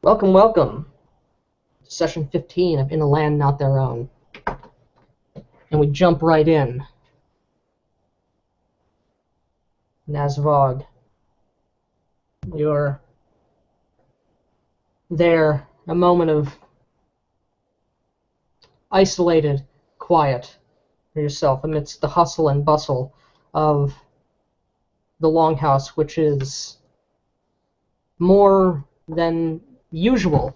Welcome, welcome to session 15 of In a Land Not Their Own. And we jump right in. Nasvog, you're there, a moment of isolated quiet for yourself amidst the hustle and bustle of the Longhouse, which is more than usual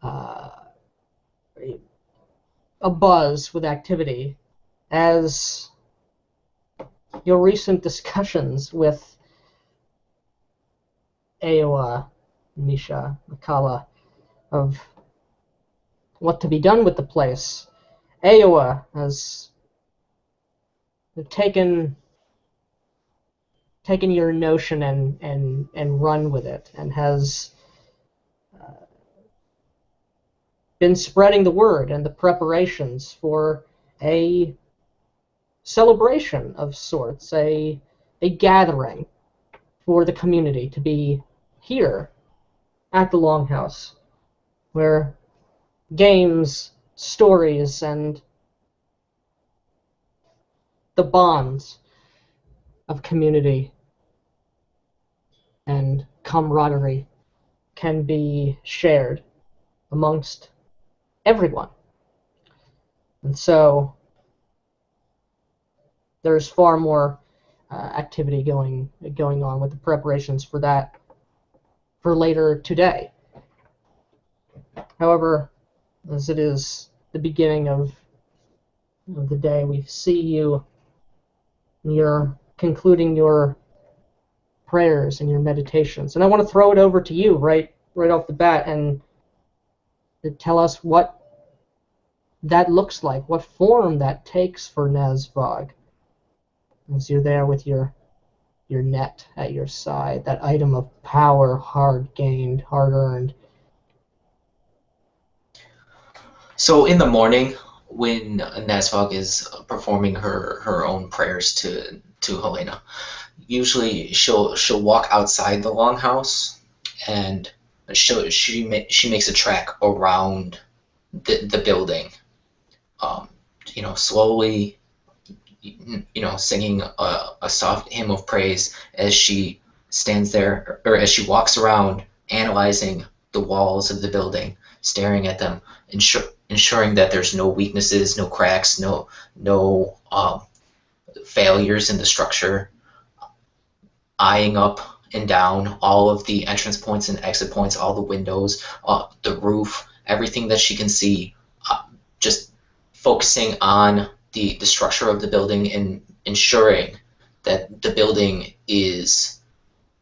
a buzz with activity as your recent discussions with Aowa, Misha, Makala, of what to be done with the place. Aowa has taken your notion and run with it, and has been spreading the word and the preparations for a celebration of sorts, a gathering for the community to be here at the Longhouse, where games, stories, and the bonds of community and camaraderie can be shared amongst everyone. And so there's far more activity going on with the preparations for that for later today. However, as it is the beginning of the day, we see you're concluding your prayers and your meditations, and I want to throw it over to you right off the bat and to tell us what that looks like, what form that takes for Nasvog, as you're there with your net at your side, that item of power, hard gained, hard earned. So in the morning, when Nasvog is performing her own prayers to Helena, usually she'll walk outside the longhouse, and she makes a track around the building, slowly, singing a soft hymn of praise as she stands there, or as she walks around, analyzing the walls of the building, staring at them, ensuring that there's no weaknesses, no cracks, no failures in the structure, eyeing up and down all of the entrance points and exit points, all the windows, the roof, everything that she can see, just focusing on the structure of the building and ensuring that the building is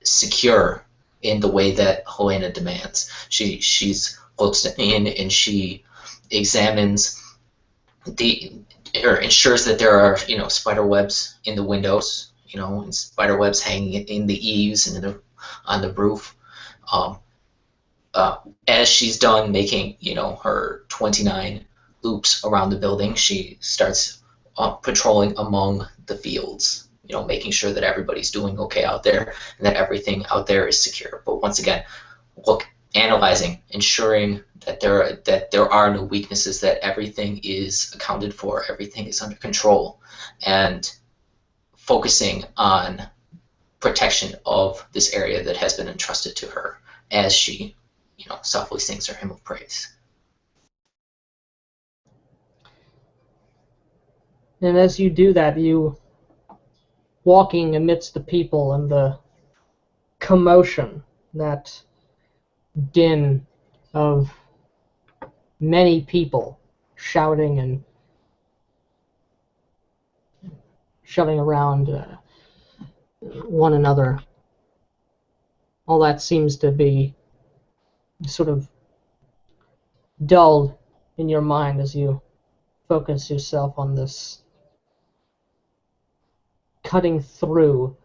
secure in the way that Helena demands. She's looks in and she examines or ensures that there are spider webs in the windows, and spider webs hanging in the eaves and on the roof. Um, as she's done making her 29 loops around the building, she starts patrolling among the fields, making sure that everybody's doing okay out there and that everything out there is secure. But once again, analyzing, ensuring that there are no weaknesses, that everything is accounted for, everything is under control, and focusing on protection of this area that has been entrusted to her as she, softly sings her hymn of praise. And as you do that, you walking amidst the people and the commotion, that din of many people shouting and shoving around one another. All that seems to be sort of dulled in your mind as you focus yourself on this, cutting through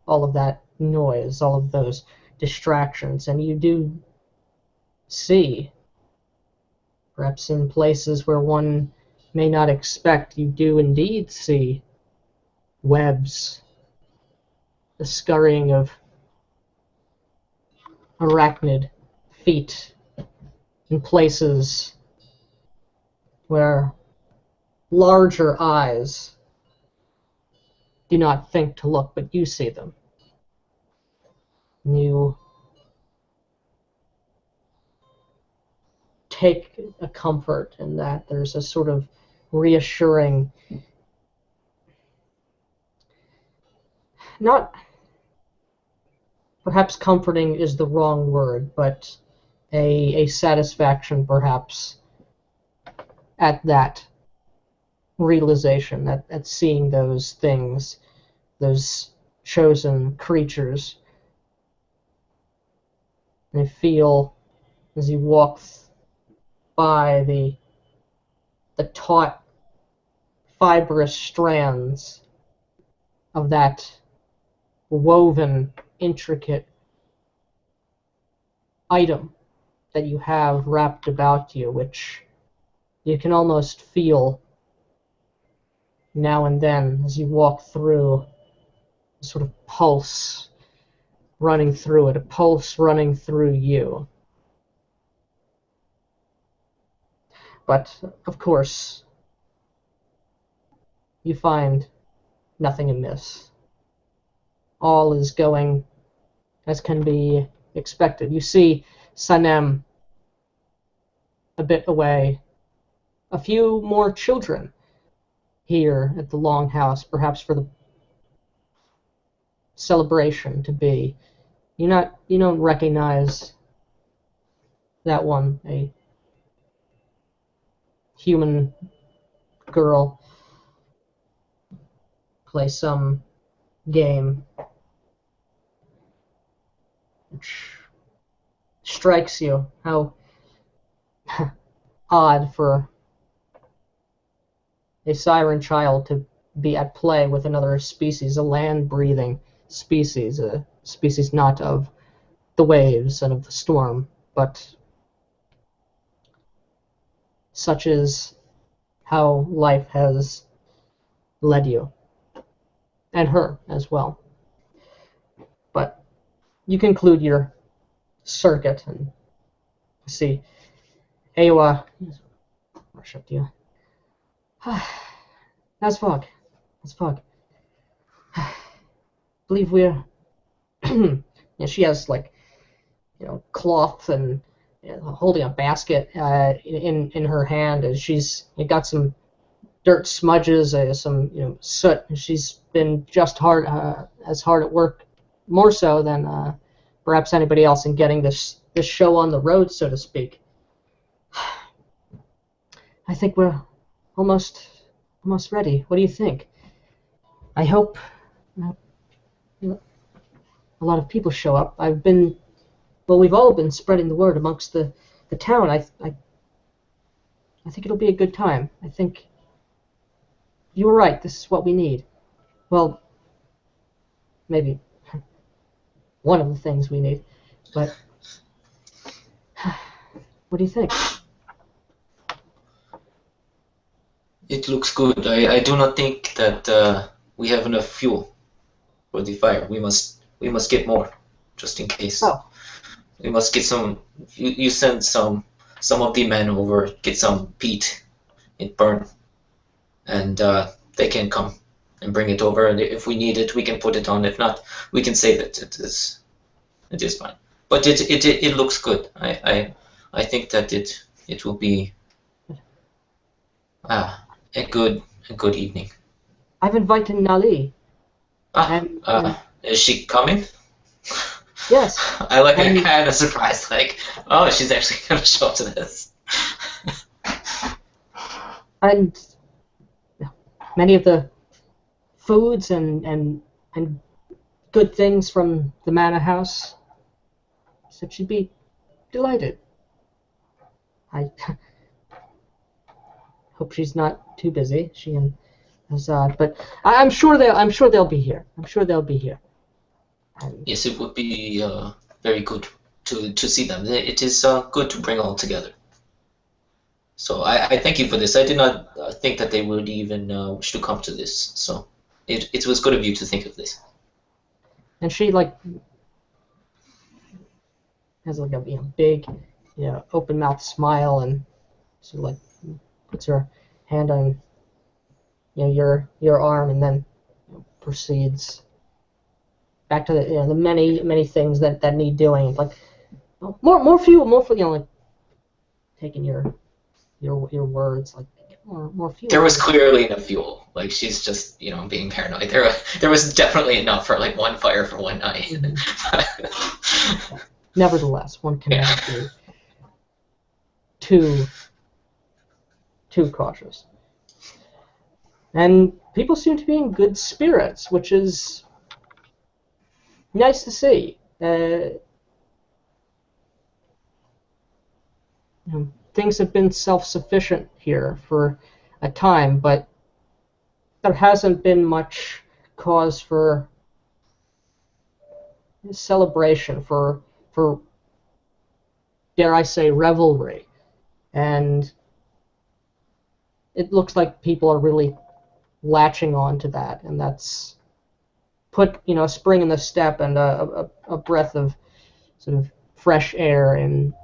all of that noise, all of those distractions, and you do see, perhaps in places where one may not expect, you do indeed see webs, the scurrying of arachnid feet in places where larger eyes do not think to look, but you see them. And you take a comfort in that. There's a sort of reassuring, not perhaps comforting is the wrong word, but a satisfaction perhaps at that realization, at seeing those things, those chosen creatures. And you feel as you walk by the taut, fibrous strands of that woven, intricate item that you have wrapped about you, which you can almost feel now and then as you walk through, a sort of pulse running through it, a pulse running through you. But, of course, you find nothing amiss. All is going as can be expected. You see Sanem a bit away, a few more children here at the Longhouse, perhaps for the celebration to be. You don't recognize that one, a human girl, play some game which strikes you how odd for a siren child to be at play with another species, a land-breathing species, a species not of the waves and of the storm, but such is how life has led you, and her as well. But you conclude your circuit and see Awa. Rush up to you. That's fog. That's fog. Believe we're. Yeah, she has like, cloth and holding a basket in her hand, as she's got some dirt smudges, some soot. She's been just as hard at work, more so than perhaps anybody else, in getting this show on the road, so to speak. I think we're almost ready. What do you think? I hope a lot of people show up. We've all been spreading the word amongst the town. I think it'll be a good time. I think you were right. This is what we need. Well, maybe one of the things we need. But what do you think? It looks good. I do not think that we have enough fuel for the fire. We must get more, just in case. Oh. We must get some. You send some of the men over, get some peat, it burn, and they can come and bring it over. And if we need it, we can put it on. If not, we can save it. It is fine. But it looks good. I think that it will be a good evening. I've invited Nali. And is she coming? Yes. I like a kind of surprised, like, oh, she's actually going to show up to this. And many of the foods and good things from the Manor House, said she'd be delighted. I hope she's not too busy. She and Azad, but I'm sure they'll be here. I'm sure they'll be here. Yes, it would be very good to see them. It is good to bring all together. So I thank you for this. I did not think that they would even wish to come to this. So it was good of you to think of this. And she has like a big open mouth smile and sort of like puts her hand on your arm and then proceeds back to the many things that need doing, like more fuel, like taking your words, like more fuel. There was clearly enough fuel. Like she's just being paranoid. There was definitely enough for like one fire for one night. Mm-hmm. Nevertheless, one can never be too cautious. And people seem to be in good spirits, which is nice to see. Things have been self-sufficient here for a time, but there hasn't been much cause for celebration, for dare I say, revelry. And it looks like people are really latching on to that, and that's put a spring in the step and a breath of sort of fresh air in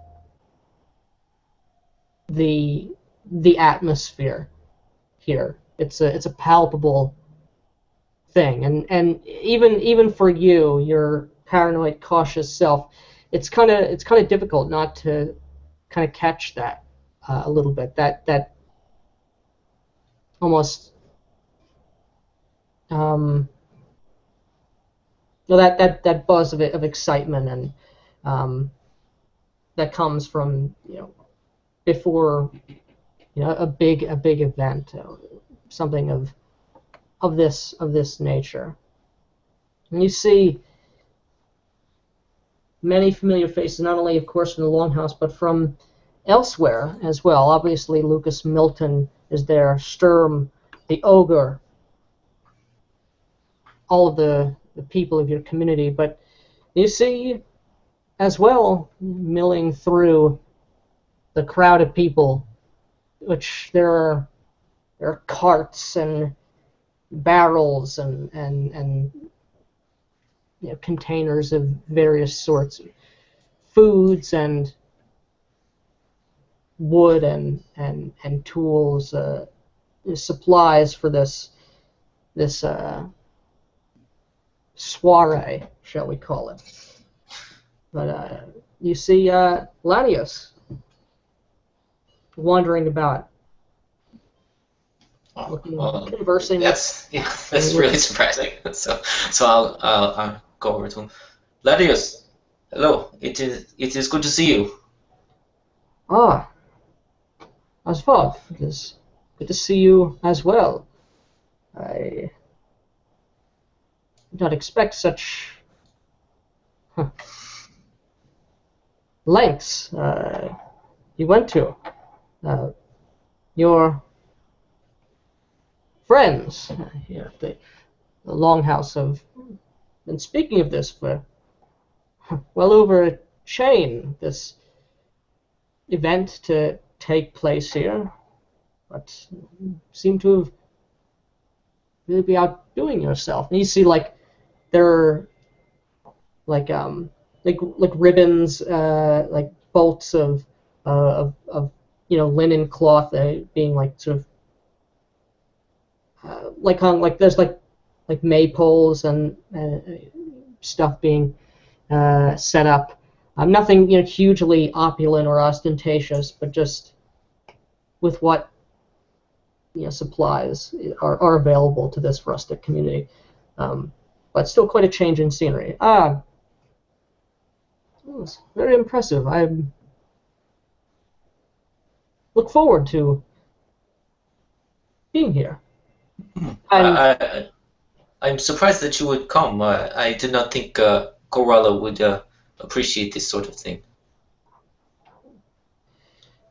the atmosphere here. It's a palpable thing, and even for you, your paranoid, cautious self, it's kind of difficult not to kind of catch that a little bit. That almost that buzz of excitement and that comes from before a big event, something of this nature. And you see many familiar faces, not only of course from the Longhouse, but from elsewhere as well. Obviously Lucas Milton is there, Sturm, the ogre, all of the people of your community, but you see as well, milling through the crowd of people, which there are carts and barrels and containers of various sorts, foods and wood and tools, supplies for this soiree, shall we call it. But you see Lanius wandering about, conversing. That's really surprising. So I'll go over to him. Ladius, hello. It is good to see you. Ah, Asvad, it is good to see you as well. I did not expect such lengths you went to. Your friends here at the Longhouse have been speaking of this for well over a chain, this event to take place here, but seem to have really be outdoing yourself. And you see like there are like ribbons, like bolts of linen cloth being like sort of like hung, like there's like maypoles and stuff being set up. Nothing hugely opulent or ostentatious, but just with what supplies are available to this rustic community. But still quite a change in scenery. It was very impressive. I look forward to being here. I'm surprised that you would come. I did not think Coralla would appreciate this sort of thing.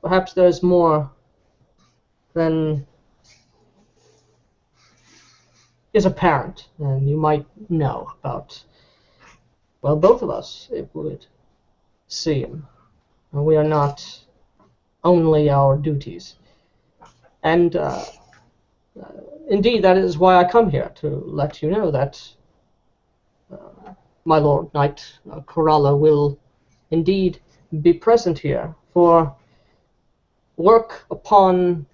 Perhaps there's more than is apparent, and you might know about, well, both of us, it would seem. We are not only our duties. And indeed, that is why I come here, to let you know that my Lord Knight Coralla will indeed be present here for work upon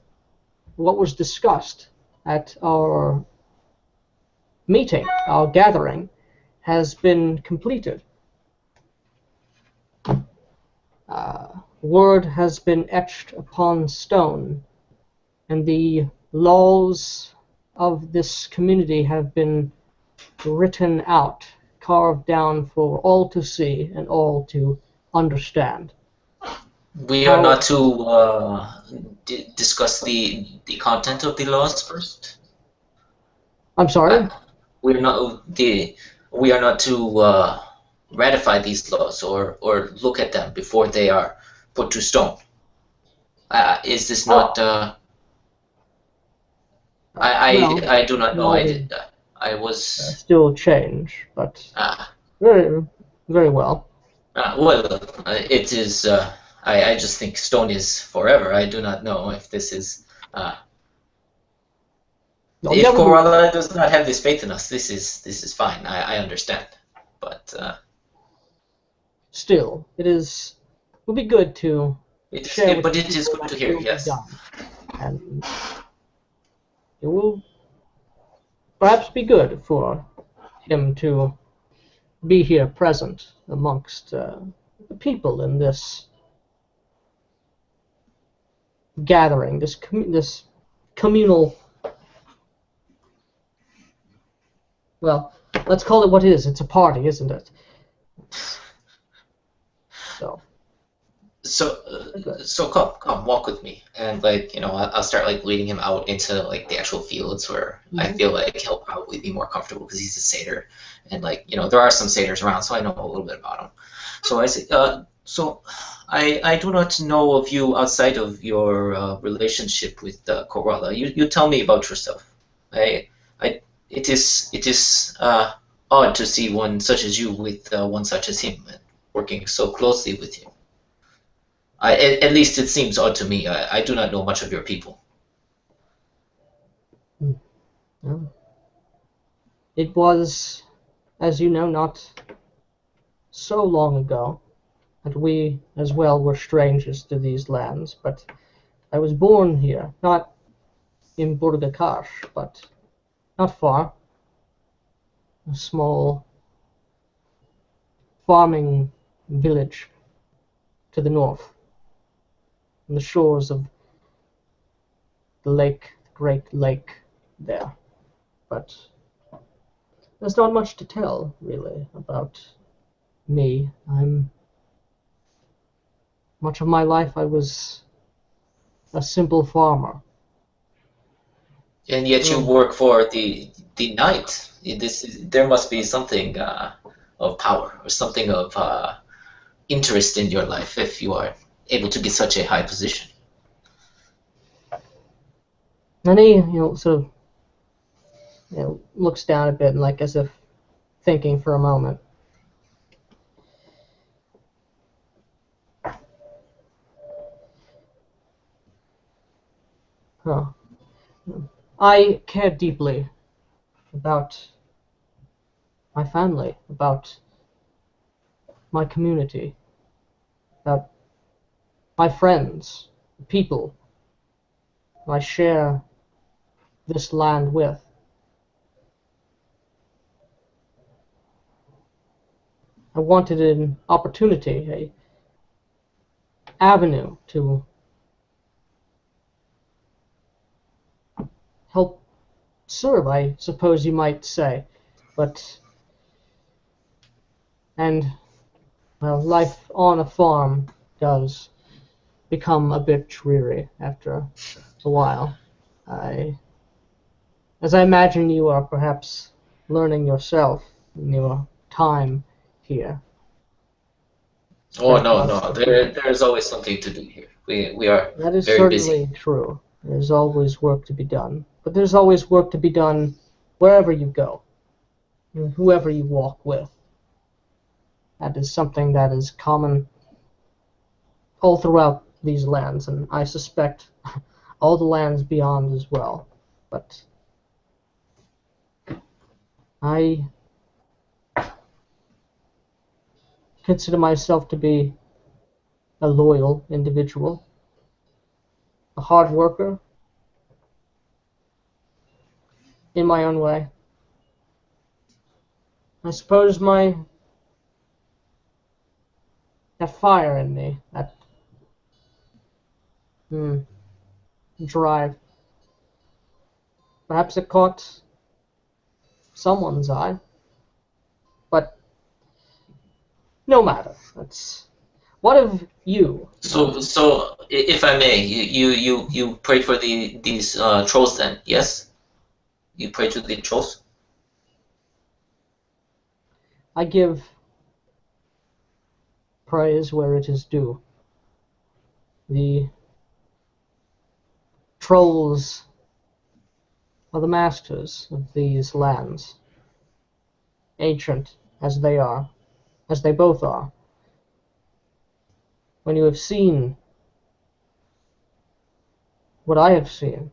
what was discussed at our meeting, our gathering, has been completed. Word has been etched upon stone, and the laws of this community have been written out, carved down for all to see and all to understand. We are not to discuss the content of the laws first. I'm sorry? We're not we are not to ratify these laws or look at them before they are put to stone. Is this not? Well, I do not know. I always did. I was. still change, but Uh, very, very well. well, it is. I just think stone is forever. I do not know if this is. I'll If never be Corella does not have this faith in us, this is fine. I understand, but still. It would be good to share with but the it is people good that to it hear. will be Yes. done, and it will perhaps be good for him to be here present amongst the people in this gathering, this communal. Well, let's call it what it is. It's a party, isn't it? So. So, so come, walk with me, and I'll start like leading him out into like the actual fields where I feel like he'll probably be more comfortable because he's a satyr, and there are some satyrs around, so I know a little bit about them. So I say, so I do not know of you outside of your relationship with Corella. You tell me about yourself. I it is odd to see one such as you with one such as him working so closely with you. At least it seems odd to me. I do not know much of your people. Well, it was, as you know, not so long ago that we as well were strangers to these lands, but I was born here, not in Burgakash, but not far. A small farming village to the north, on the shores of the lake, the Great Lake there. But there's not much to tell, really, about me. Much of my life I was a simple farmer. And yet you work for the knight. There must be something of power or something of interest in your life if you are able to get such a high position. And he, sort of, looks down a bit, and like as if thinking for a moment. Huh. I care deeply about my family, about my community, about my friends, the people I share this land with. I wanted an opportunity, a avenue to help serve, I suppose you might say. And well, life on a farm does become a bit dreary after a while. As I imagine you are perhaps learning yourself in your time here. Oh no, no. There's always something to do here. We are That is very busy. certainly true. There's always work to be done. But there's always work to be done wherever you go, and whoever you walk with. That is something that is common all throughout these lands, and I suspect all the lands beyond as well. But I consider myself to be a loyal individual, a hard worker, in my own way. I suppose that fire in me, that drive, perhaps it caught someone's eye, but no matter. What of you? So, if I may, you pray for these trolls then? Yes, you pray to the trolls. I give praise where it is due. The trolls are the masters of these lands, ancient as they are, as they both are. When you have seen what I have seen,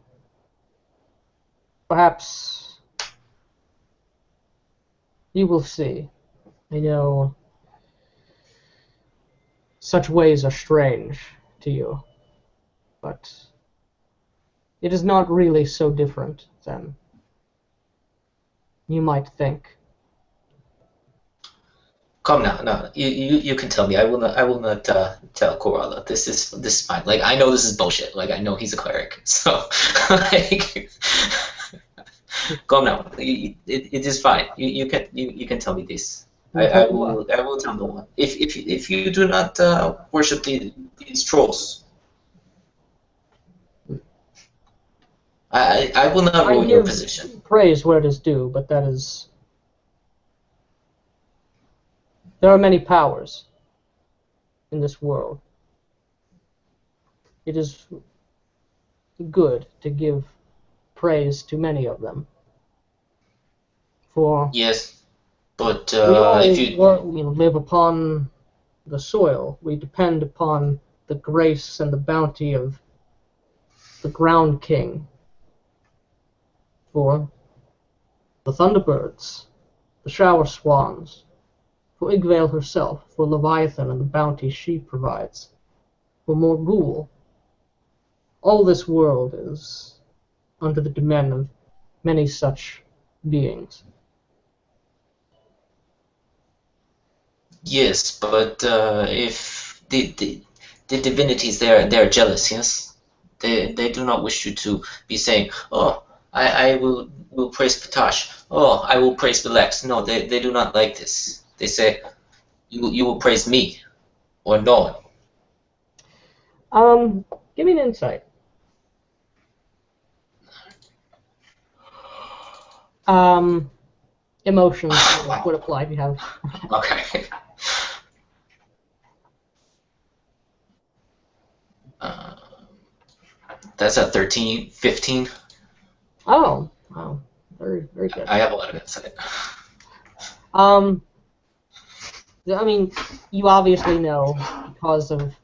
perhaps you will see. I know such ways are strange to you, but it is not really so different than you might think. Come now, no, you can tell me. I will not tell Corella. This is fine. Like I know this is bullshit. Like I know he's a cleric. So like, come now. It is fine. You can tell me this. I, I'll tell I you what. will I will tell no one. If you do not worship these trolls, I will not I ruin your give position. praise where it is due, but that is. There are many powers in this world. It is good to give praise to many of them. For Yes, but we if all you live upon the soil. We depend upon the grace and the bounty of the Ground King. For the Thunderbirds, the Shower Swans, for Igvale herself, for Leviathan and the bounty she provides, for Morgul. All this world is under the domain of many such beings. yes, but if the divinities they're jealous, yes, they do not wish you to be saying, oh, I will praise Patash, oh, I will praise Belex. No, they do not like this. They say you will praise me or no one. Give me an insight. Emotions Wow. would apply if you have. Okay. Uh, that's a 13, 15. Oh, wow, very, very good. I have a lot of insight. Um, I mean, you obviously know because of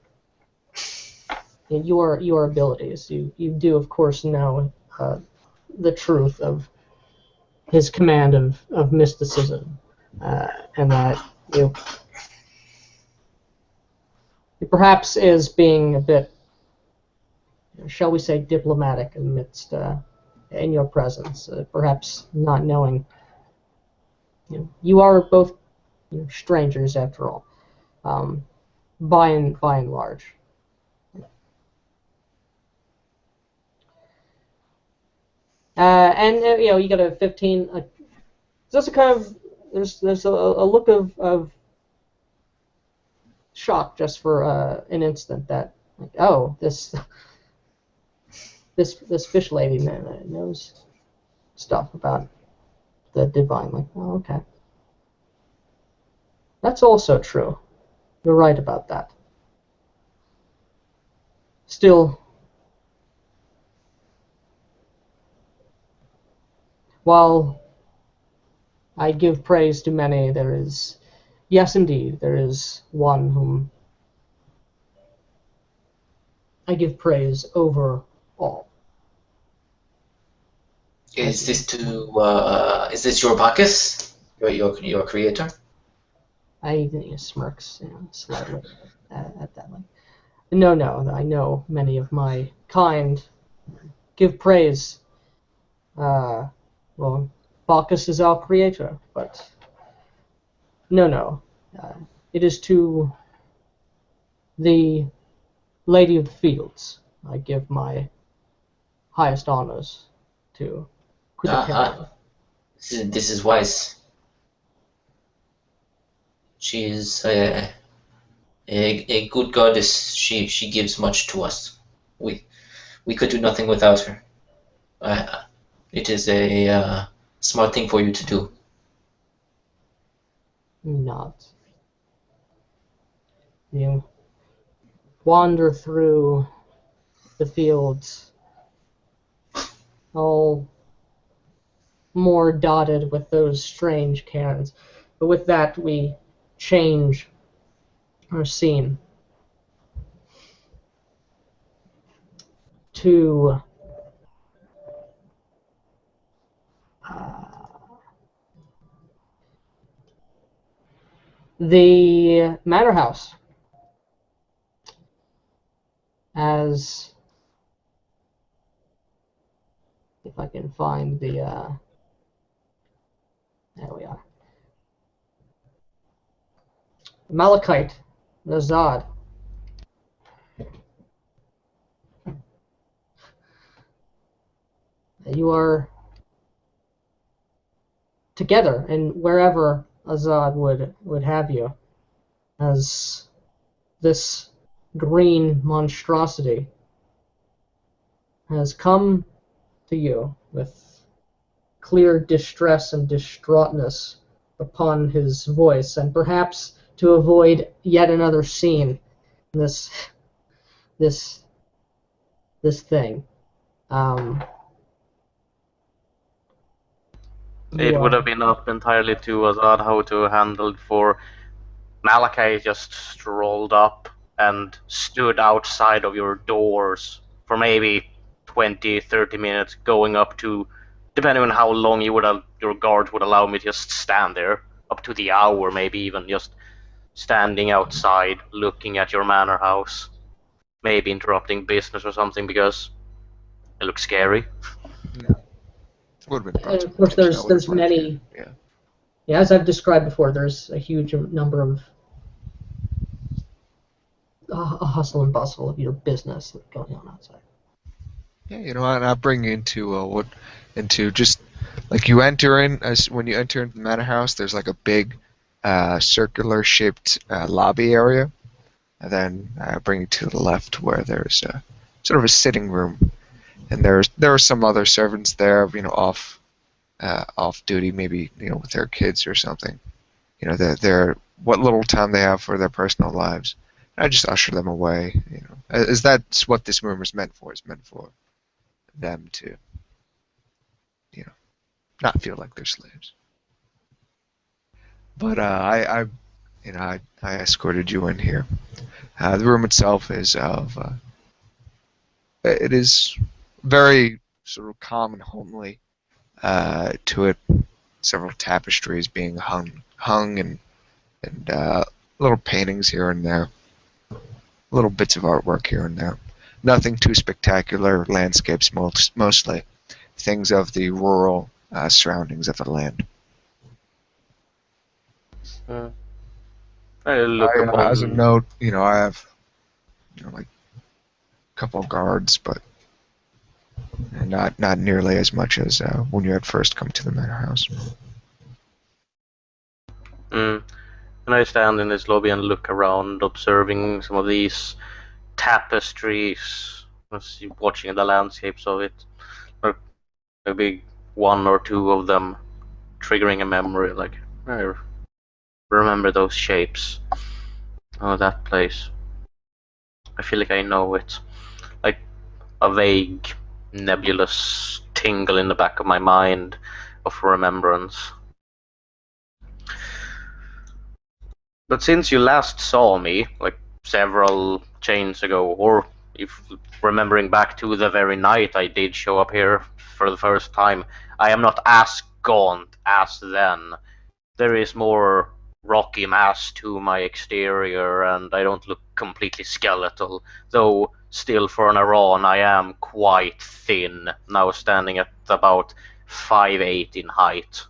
your abilities. You do, of course, know the truth of his command of mysticism, and that you he perhaps is being a bit, shall we say, diplomatic amidst in your presence, perhaps not knowing. You are both strangers after all, by and large. And you got a 15. Just a kind of there's a look of shock just for an instant that like, oh, this fish lady knows stuff about the divine. Like, oh, okay, that's also true. You're right about that. Still, while I give praise to many, there is, yes, indeed, there is one whom I give praise over all. Is this your Bacchus? Your creator? I smirks slightly at that. Like, No, no, I know many of my kind give praise. Well, Bacchus is our creator, but no, no. Uh, it is to the Lady of the Fields I give my highest honors to Quitterion. This is wise. She is a good goddess. She gives much to us. We we could do nothing without her. Uh, it is a smart thing for you to do. Not. You wander through the fields, all more dotted with those strange cairns. But with that, we change our scene to the manor house. As if I can find the there we are. Malachite, Nazad. You are together, and wherever Azad would have you, as this green monstrosity has come to you with clear distress and distraughtness upon his voice, and perhaps to avoid yet another scene in this this thing. It You would are have been up entirely to Azad how to handle it, for Malachi just strolled up and stood outside of your doors for maybe 20, 30 minutes, going up to, depending on how long your guards would allow me to just stand there, up to the hour, maybe even just standing outside, looking at your manor house, maybe interrupting business or something because it looks scary. Would have been and of course there's many. Yeah, as I've described before, there's a huge number of a hustle and bustle of your business going on outside. Yeah, and I'll bring you into just like you enter in, as when you enter into the manor house, there's like a big circular shaped lobby area, and then I bring you to the left where there's sort of a sitting room, and there are some other servants there, off duty, maybe with their kids or something. They're what little time they have for their personal lives. I just usher them away. As that's what this room is meant for. It's meant for them to, not feel like they're slaves. But I escorted you in here. The room itself is it is very sort of calm and homely. To it, several tapestries being hung and little paintings here and there, little bits of artwork here and there. Nothing too spectacular. Landscapes mostly, things of the rural surroundings of the land. I look upon... As a note, I have like a couple of guards, but not nearly as much as when you had first come to the manor house. And I stand in this lobby and look around, observing some of these tapestries, watching the landscapes of it. Or maybe one or two of them triggering a memory, like I remember those shapes. Oh, that place. I feel like I know it. Like a vague, nebulous tingle in the back of my mind of remembrance. But since you last saw me, like several chains ago, or if remembering back to the very night I did show up here for the first time, I am not as gaunt as then. There is more rocky mass to my exterior, and I don't look completely skeletal, though still for an Aran I am quite thin, now standing at about 5'8" in height.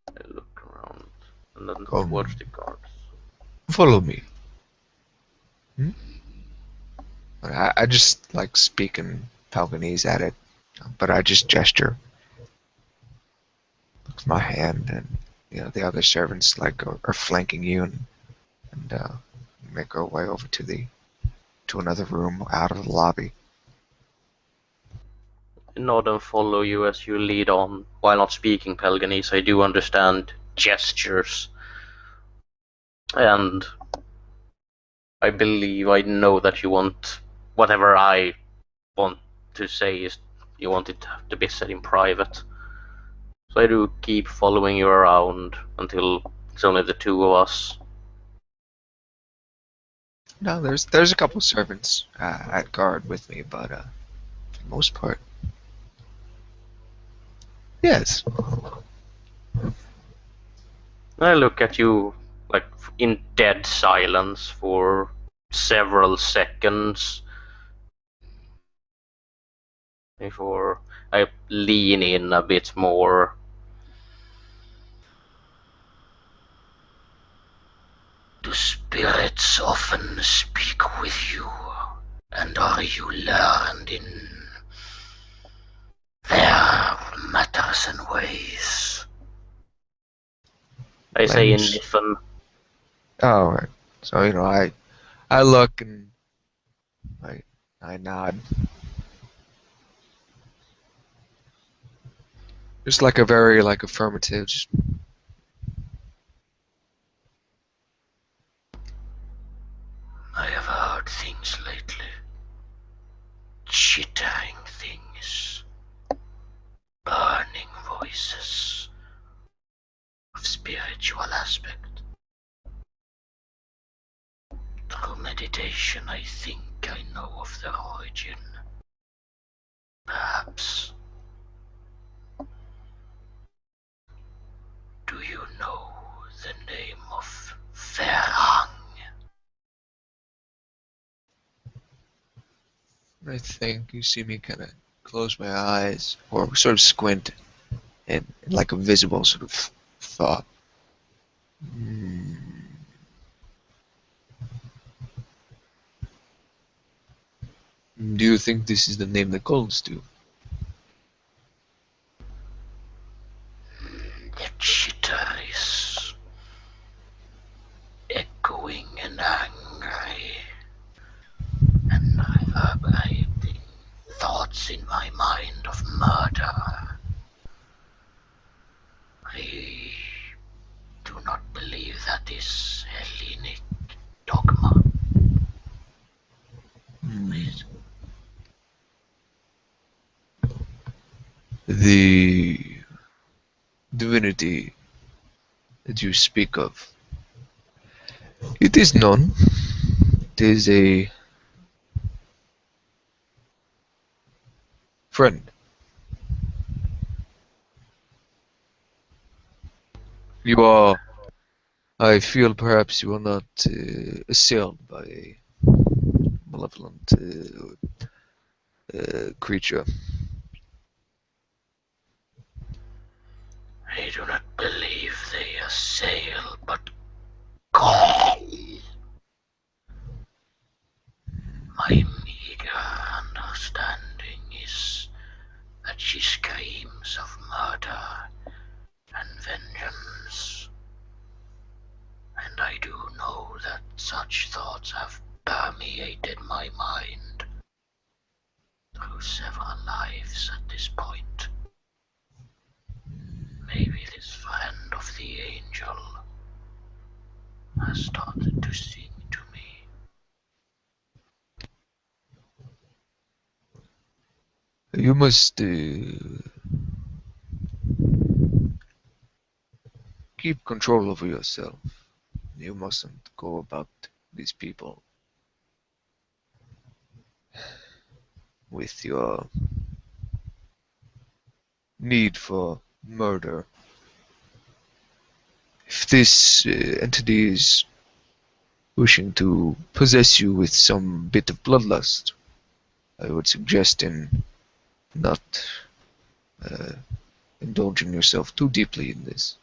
I look around and then towards the guards. Follow me. I just like speak in Falconese at it, but I just gesture with my hand, and the other servants like are flanking you, and make our way over to another room out of the lobby. I nod and follow you as you lead on. While not speaking Pelganese, I do understand gestures, and I believe I know that you want whatever I want to say is you want it to be said in private. So I do keep following you around until it's only the two of us. No, there's a couple servants at guard with me, but for the most part, yes. I look at you like in dead silence for several seconds before I lean in a bit more. Do spirits often speak with you, and are you learned in their matters and ways? I say in Lens. Niffen. Oh, right. So I look and I nod. Just like a very like affirmative. Just, I have heard things lately. Chittering things. Burning voices. Of spiritual aspect. Through meditation I think I know of their origin. Perhaps. Do you know the name of Ferhang? I think you see me kind of close my eyes or sort of squint in like a visible sort of thought. Do you think this is the name the Golds do? The chitter is echoing and angry, and reverberating thoughts in my mind of murder. I do not believe that is Hellenic dogma. The divinity that you speak of, it is known. It is a friend. You are, I feel perhaps you are not assailed by a malevolent creature. I do not believe they assail, but call. My meager understanding is that she screams of murder and vengeance, and I do know that such thoughts have permeated my mind through several lives at this point. Maybe this friend of the angel has started to sing to me. You must keep control over yourself. You mustn't go about these people with your need for murder. If this entity is wishing to possess you with some bit of bloodlust, I would suggest in not uh, indulging yourself too deeply in this.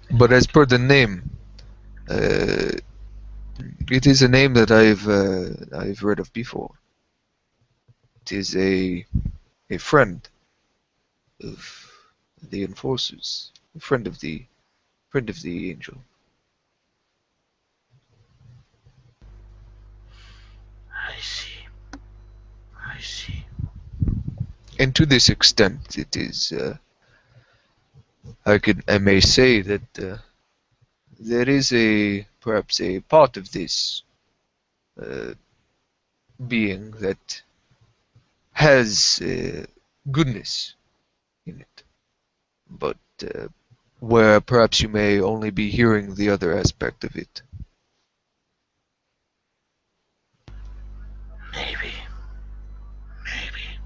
But as per the name, uh, it is a name that I've read of before. It is a friend of the enforcers, a friend of the angel. I see. I see. And to this extent, it is I may say that there is perhaps a part of this uh, being that has goodness in it, but where perhaps you may only be hearing the other aspect of it. Maybe. Maybe.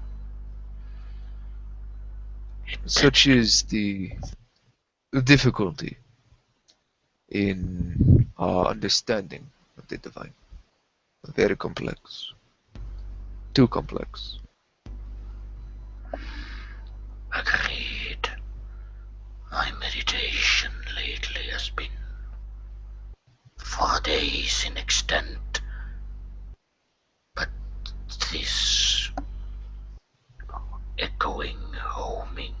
Such is the difficulty in our understanding of the divine. Very complex. Too complex. Agreed. My meditation lately has been 4 days in extent, but this echoing, homing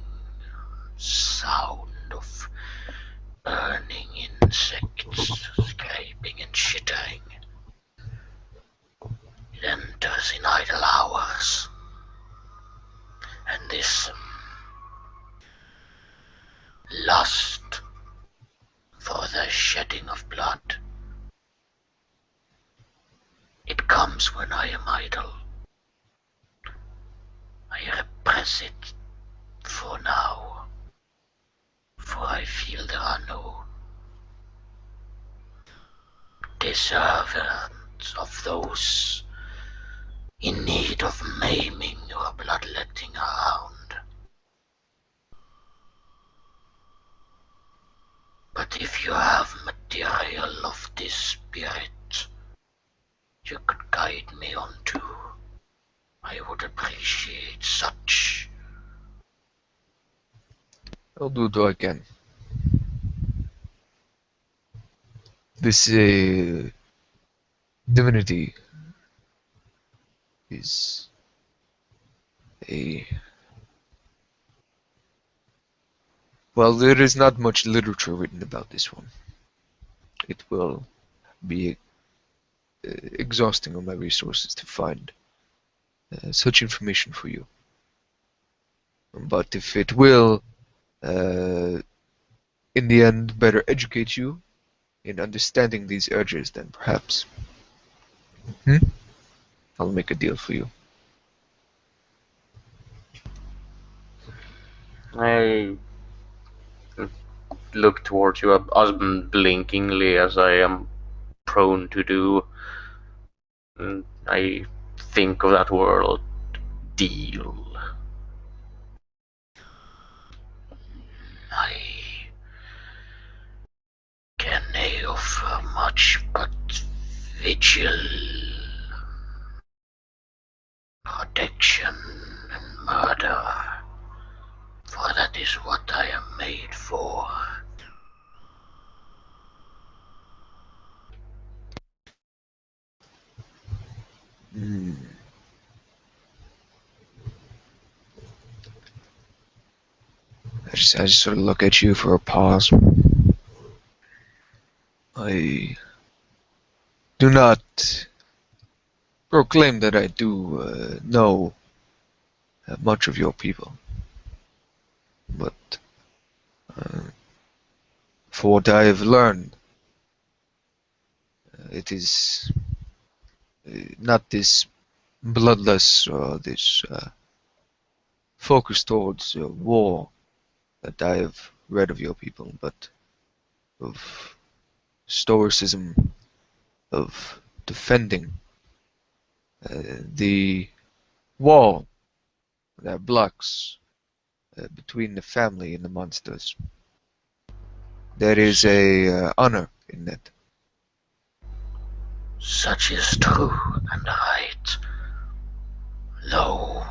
sound of burning insects scraping and chittering, it enters in idle hours, and this lust for the shedding of blood, it comes when I am idle. I repress it for now, for I feel there are no deservers of those in need of maiming or bloodletting around. But if you have material of this spirit you could guide me onto, I would appreciate such. I'll do what I can. This divinity is a well, there is not much literature written about this one. It will be exhausting on my resources to find such information for you. But if it will, in the end, better educate you in understanding these urges, then perhaps I'll make a deal for you. I look towards you unblinkingly, as I am prone to do, and I think of that word, deal. I can offer much but vigil, protection, and murder, for that is what I am made for. I just sort of look at you for a pause. I do not proclaim that I do know much of your people, but uh, for what I have learned, it is not this bloodless or this focus towards war that I have read of your people, but of stoicism, of defending the wall that blocks between the family and the monsters. There is a honor in that. Such is true and right. Though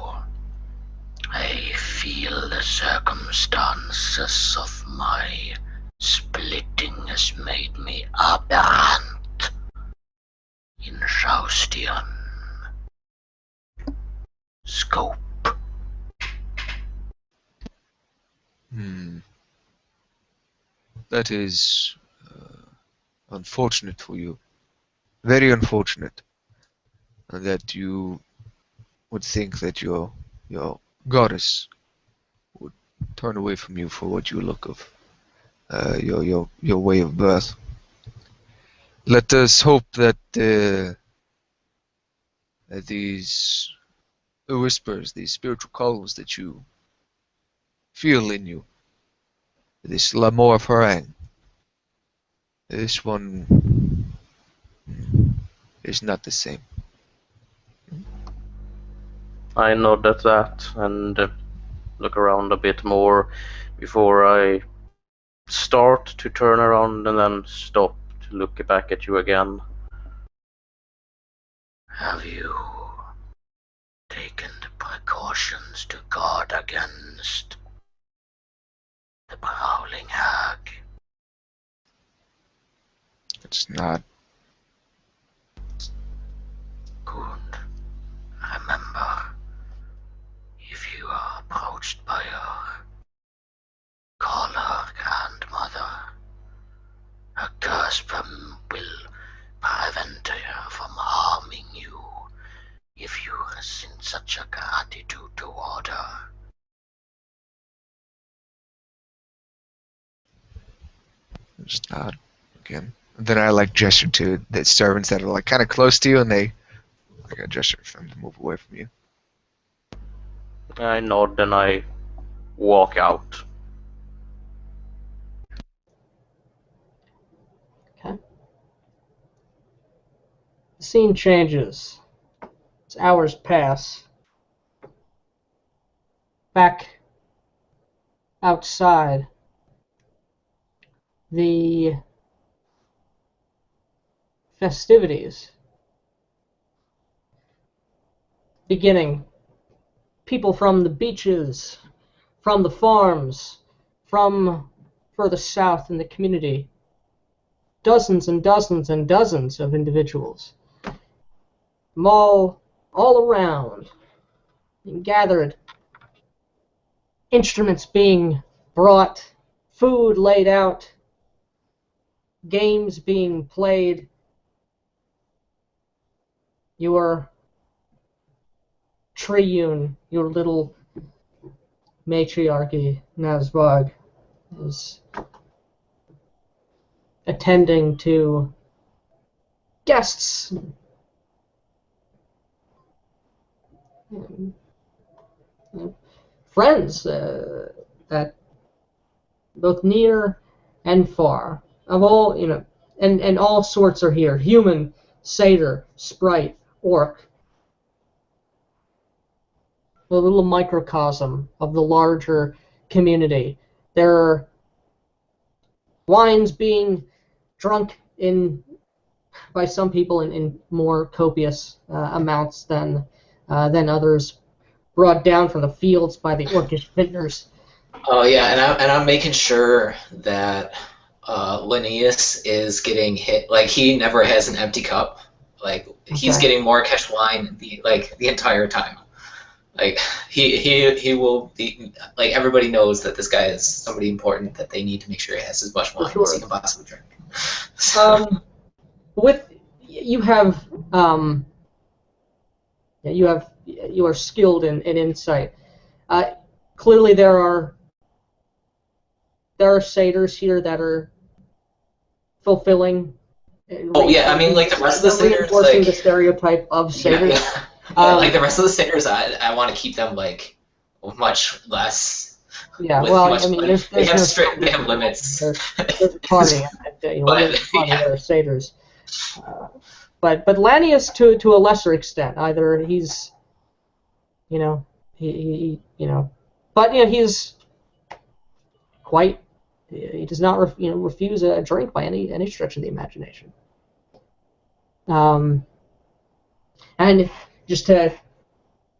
I feel the circumstances of my splitting has made me aberrant in Shaustian scope. That is unfortunate for you. Very unfortunate that you would think that your goddess would turn away from you for what you look of, your way of birth. Let us hope that these whispers, these spiritual calls that you feel in you, this l'amour farang, this one is not the same. I nod at that and look around a bit more before I start to turn around and then stop to look back at you again. Have you taken the precautions to guard against the prowling hag? It's not. Good. Remember, if you are approached by her, call her grandmother. Her curse will prevent her from harming you if you resent such a gratitude toward her. It's not. Again. And then I gesture to the servants that are kind of close to you, and I gesture for them to move away from you. I nod and I walk out. Okay. The scene changes. As hours pass. Back outside, the festivities beginning. People from the beaches, from the farms, from further south in the community. Dozens and dozens and dozens of individuals. Them all around, being gathered. Instruments being brought, food laid out, games being played. Your triune, your little matriarchy, Nazbog, is attending to guests. Friends that both near and far, of all, and all sorts are here. Human, satyr, sprite, orc. A little microcosm of the larger community. There are wines being drunk by some people in more copious amounts than others, brought down from the fields by the orcish vintners. Oh yeah, and I'm making sure that Linnaeus is getting hit. Like, he never has an empty cup. Like, he's getting more cash wine the entire time. Like, he will be, like, everybody knows that this guy is somebody important, that they need to make sure he has as much wine as he can possibly drink. So. You are skilled in insight. Clearly there are satyrs here that are fulfilling. Oh yeah, I mean, like, the rest of the satyrs, reinforcing the stereotype of satyrs. Yeah. Like, the rest of the satyrs, I want to keep them, like, much less. Yeah, well, I mean, there's they have no they have limits. There's a party. There are satyrs. But Lanius to a lesser extent. Either he's, but he's quite. He does not refuse a drink by any stretch of the imagination. And just to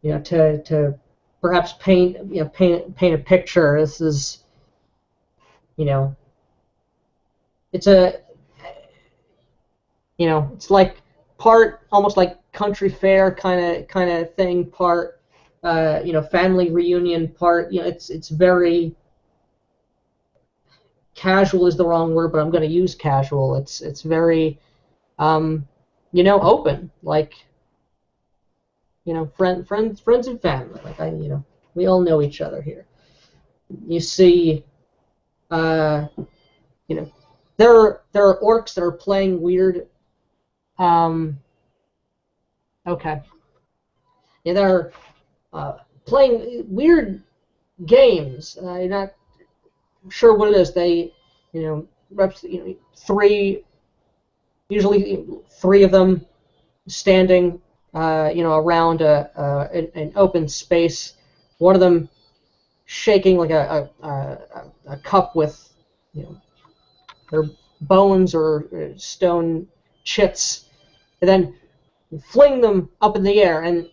to perhaps paint a picture. This is it's a it's like part almost like country fair kind of thing, part family reunion, part it's very casual is the wrong word, but I'm going to use casual. It's very open, like friends and family. Like we all know each other here. You see, there are orcs that are playing weird. Okay. Yeah, they're playing weird games. You're not sure what it is. They, usually three of them standing, around an open space. One of them shaking like a cup with, their bones or stone chits, and then fling them up in the air, and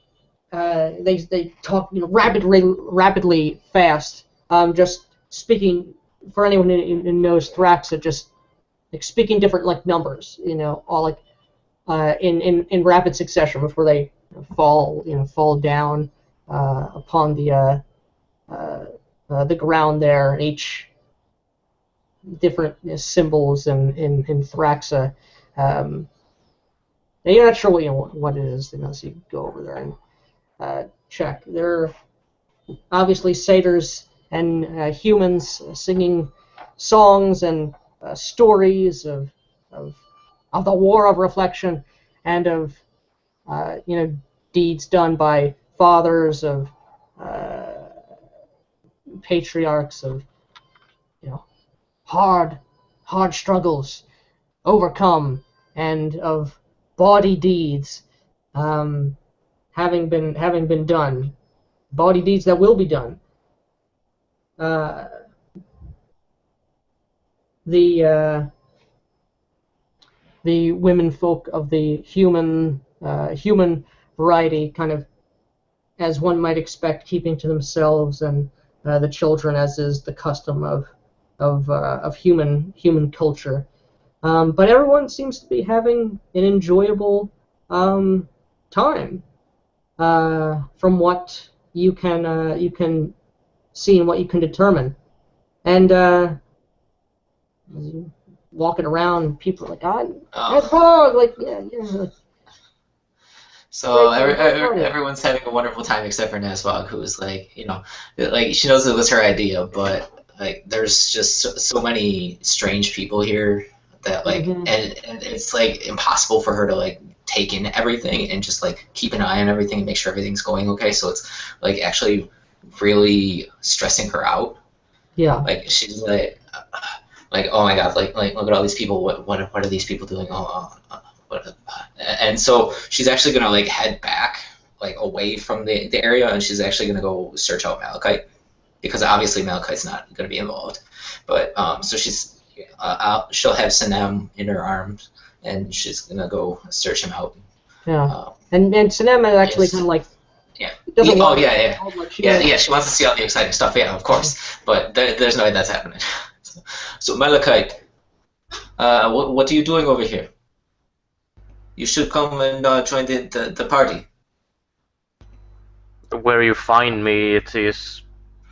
they talk rapidly fast, just speaking for anyone who knows Thraxa, just like speaking different like numbers, all like in rapid succession before they fall down upon the ground there, and each different symbols in Thraxa. And you're not sure what it is, so you go over there and check. There are obviously satyrs and humans singing songs and stories of the War of Reflection, and of deeds done by fathers, of patriarchs, of hard struggles overcome, and of bawdy deeds having been done, bawdy deeds that will be done. The women folk of the human variety, kind of as one might expect, keeping to themselves, and the children, as is the custom of human culture. But everyone seems to be having an enjoyable time, from what you can see and what you can determine. And walking around, people are like, that's dog, like yeah. So everyone's having a wonderful time except for Naswag, who's like, like she knows it was her idea, but like there's just so many strange people here that like, and it's like impossible for her to like take in everything and just like keep an eye on everything and make sure everything's going okay. So it's like actually really stressing her out. Yeah. Like she's like oh my god, like look at all these people. What are these people doing? And so she's actually gonna like head back like away from the area, and she's actually gonna go search out Malachite, because obviously Malachite's not gonna be involved. But so she's she'll have Sanem in her arms, and she's gonna go search him out. Yeah. And Sanem is actually kind of like. Yeah. Doesn't Oh yeah. Yeah. She wants to see all the exciting stuff. Yeah, of course. But there's no way that's happening. So Malachite, what are you doing over here? You should come and join the party. Where you find me, it is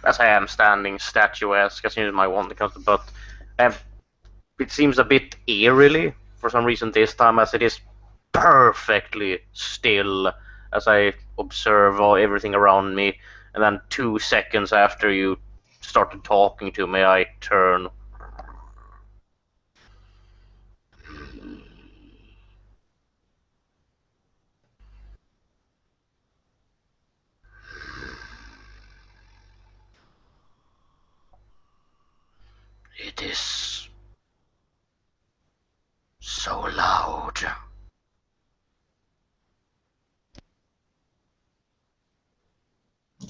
as I am standing statuesque, as soon as my wand comes to, but it seems a bit eerily for some reason this time, as it is perfectly still as I observe everything around me, and then 2 seconds after you started talking to me, I turn. It is so loud.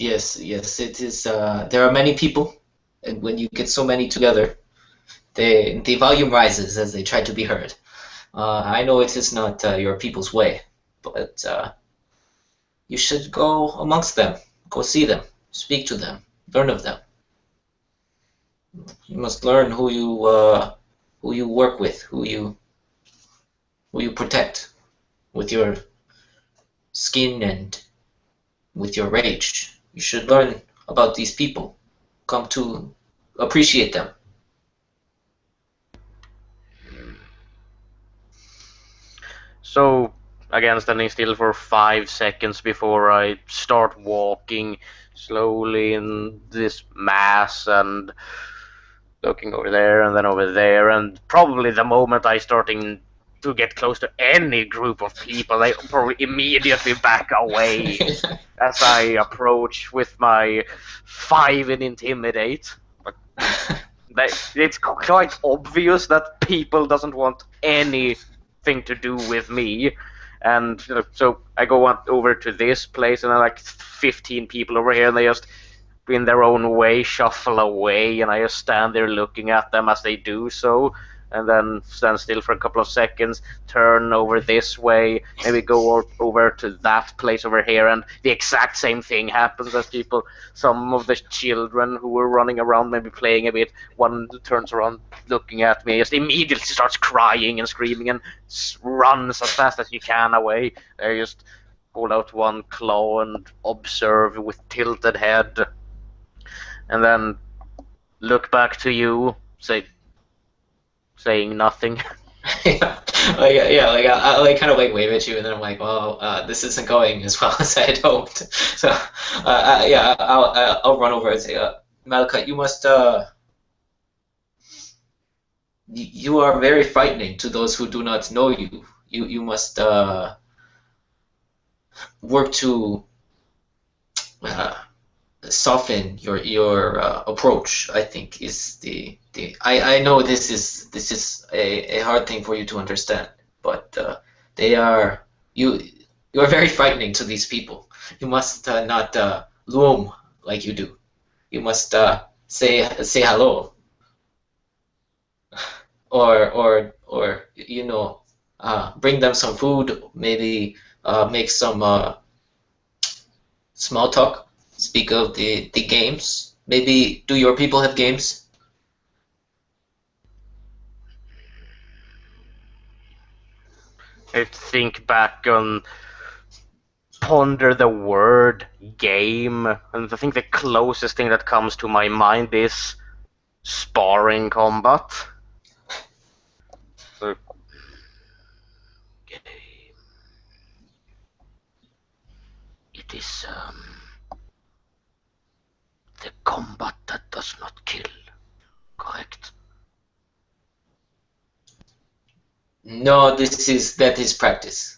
Yes, yes, it is. There are many people, and when you get so many together, the volume rises as they try to be heard. I know it is not your people's way, but you should go amongst them, go see them, speak to them, learn of them. You must learn who you work with, who you protect with your skin and with your rage. You should learn about these people, come to appreciate them. So, again, standing still for 5 seconds before I start walking slowly in this mass and looking over there and then over there, and probably the moment I starting to get close to any group of people, they probably immediately back away as I approach with my 5 in intimidate. But it's quite obvious that people doesn't want anything to do with me, and so I go on over to this place, and then like 15 people over here, and they just in their own way shuffle away, and I just stand there looking at them as they do so, and then stand still for a couple of seconds, turn over this way, maybe go over to that place over here, and the exact same thing happens as people, some of the children who were running around maybe playing a bit, one turns around looking at me, just immediately starts crying and screaming and runs as fast as you can away. They just pull out one claw and observe with tilted head, and then look back to you, saying nothing. Yeah, like I like kind of like wave at you, and then I'm like, well, this isn't going as well as I had hoped. So, yeah, I'll run over and say, Malachite, you must, you are very frightening to those who do not know you. You must work to uh, soften your approach. I think is the I know this is a hard thing for you to understand, but they are you are very frightening to these people. You must not loom like you do. You must say hello, or you know, bring them some food, maybe make some small talk. Speak of the games. Maybe do your people have games? I think back on ponder the word game, and I think the closest thing that comes to my mind is sparring combat. So, Game. It is the combat that does not kill. Correct. No, that is practice.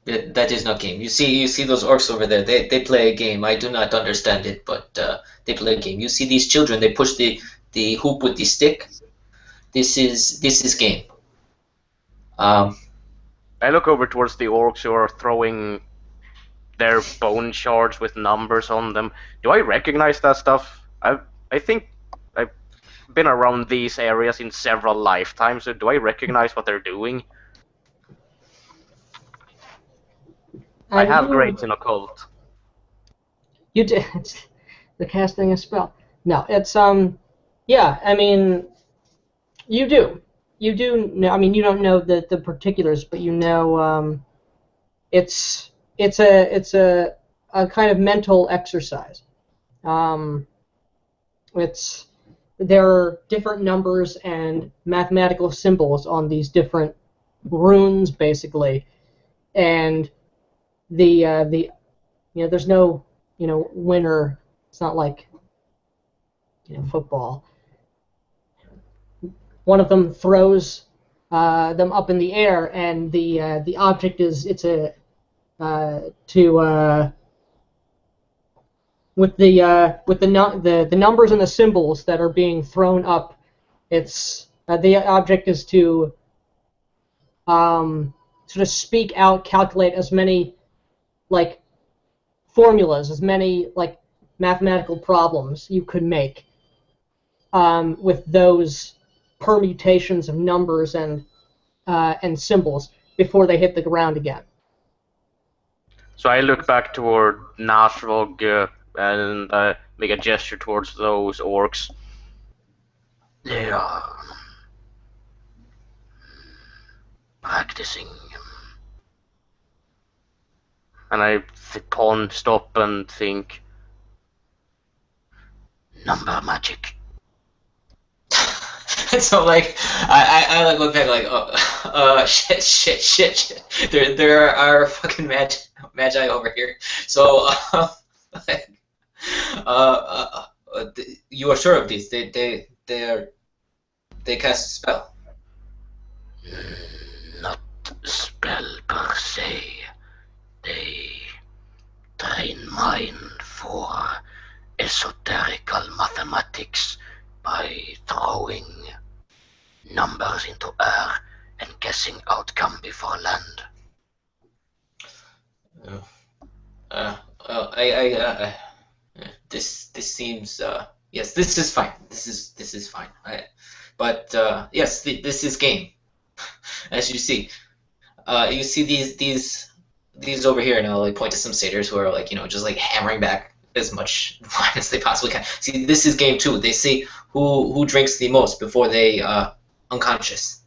That is not game. You see those orcs over there. They play a game. I do not understand it, but they play a game. You see these children. They push the hoop with the stick. This is game. I look over towards the orcs who are throwing their bone shards with numbers on them. Do I recognize that stuff? I think I've been around these areas in several lifetimes, so do I recognize what they're doing? I have grades in occult. You did the casting a spell. No, it's yeah. I mean, you do. You do know. I mean, you don't know the particulars, but you know it's a kind of mental exercise. It's there are different numbers and mathematical symbols on these different runes, basically, and the there's no winner. It's not like football. One of them throws them up in the air, and the object is with the numbers and the symbols that are being thrown up. It's the object is to sort of speak out, calculate as many like formulas, as many like mathematical problems you could make with those permutations of numbers and symbols before they hit the ground again. So I look back toward Nashvog and make a gesture towards those orcs. They are practicing. And I stop and think. Number magic. So like I like look back like shit. There are fucking magi over here. So like, you are sure of these? They cast a spell. Not spell per se. They train mind for esoterical mathematics by throwing numbers into air and guessing outcome before land. This seems yes, this is fine. This is fine. But yes, this is game. As you see, you see these over here, and I'll like point to some satyrs who are like just like hammering back as much wine as they possibly can. See, this is game 2. They see who drinks the most before they unconscious,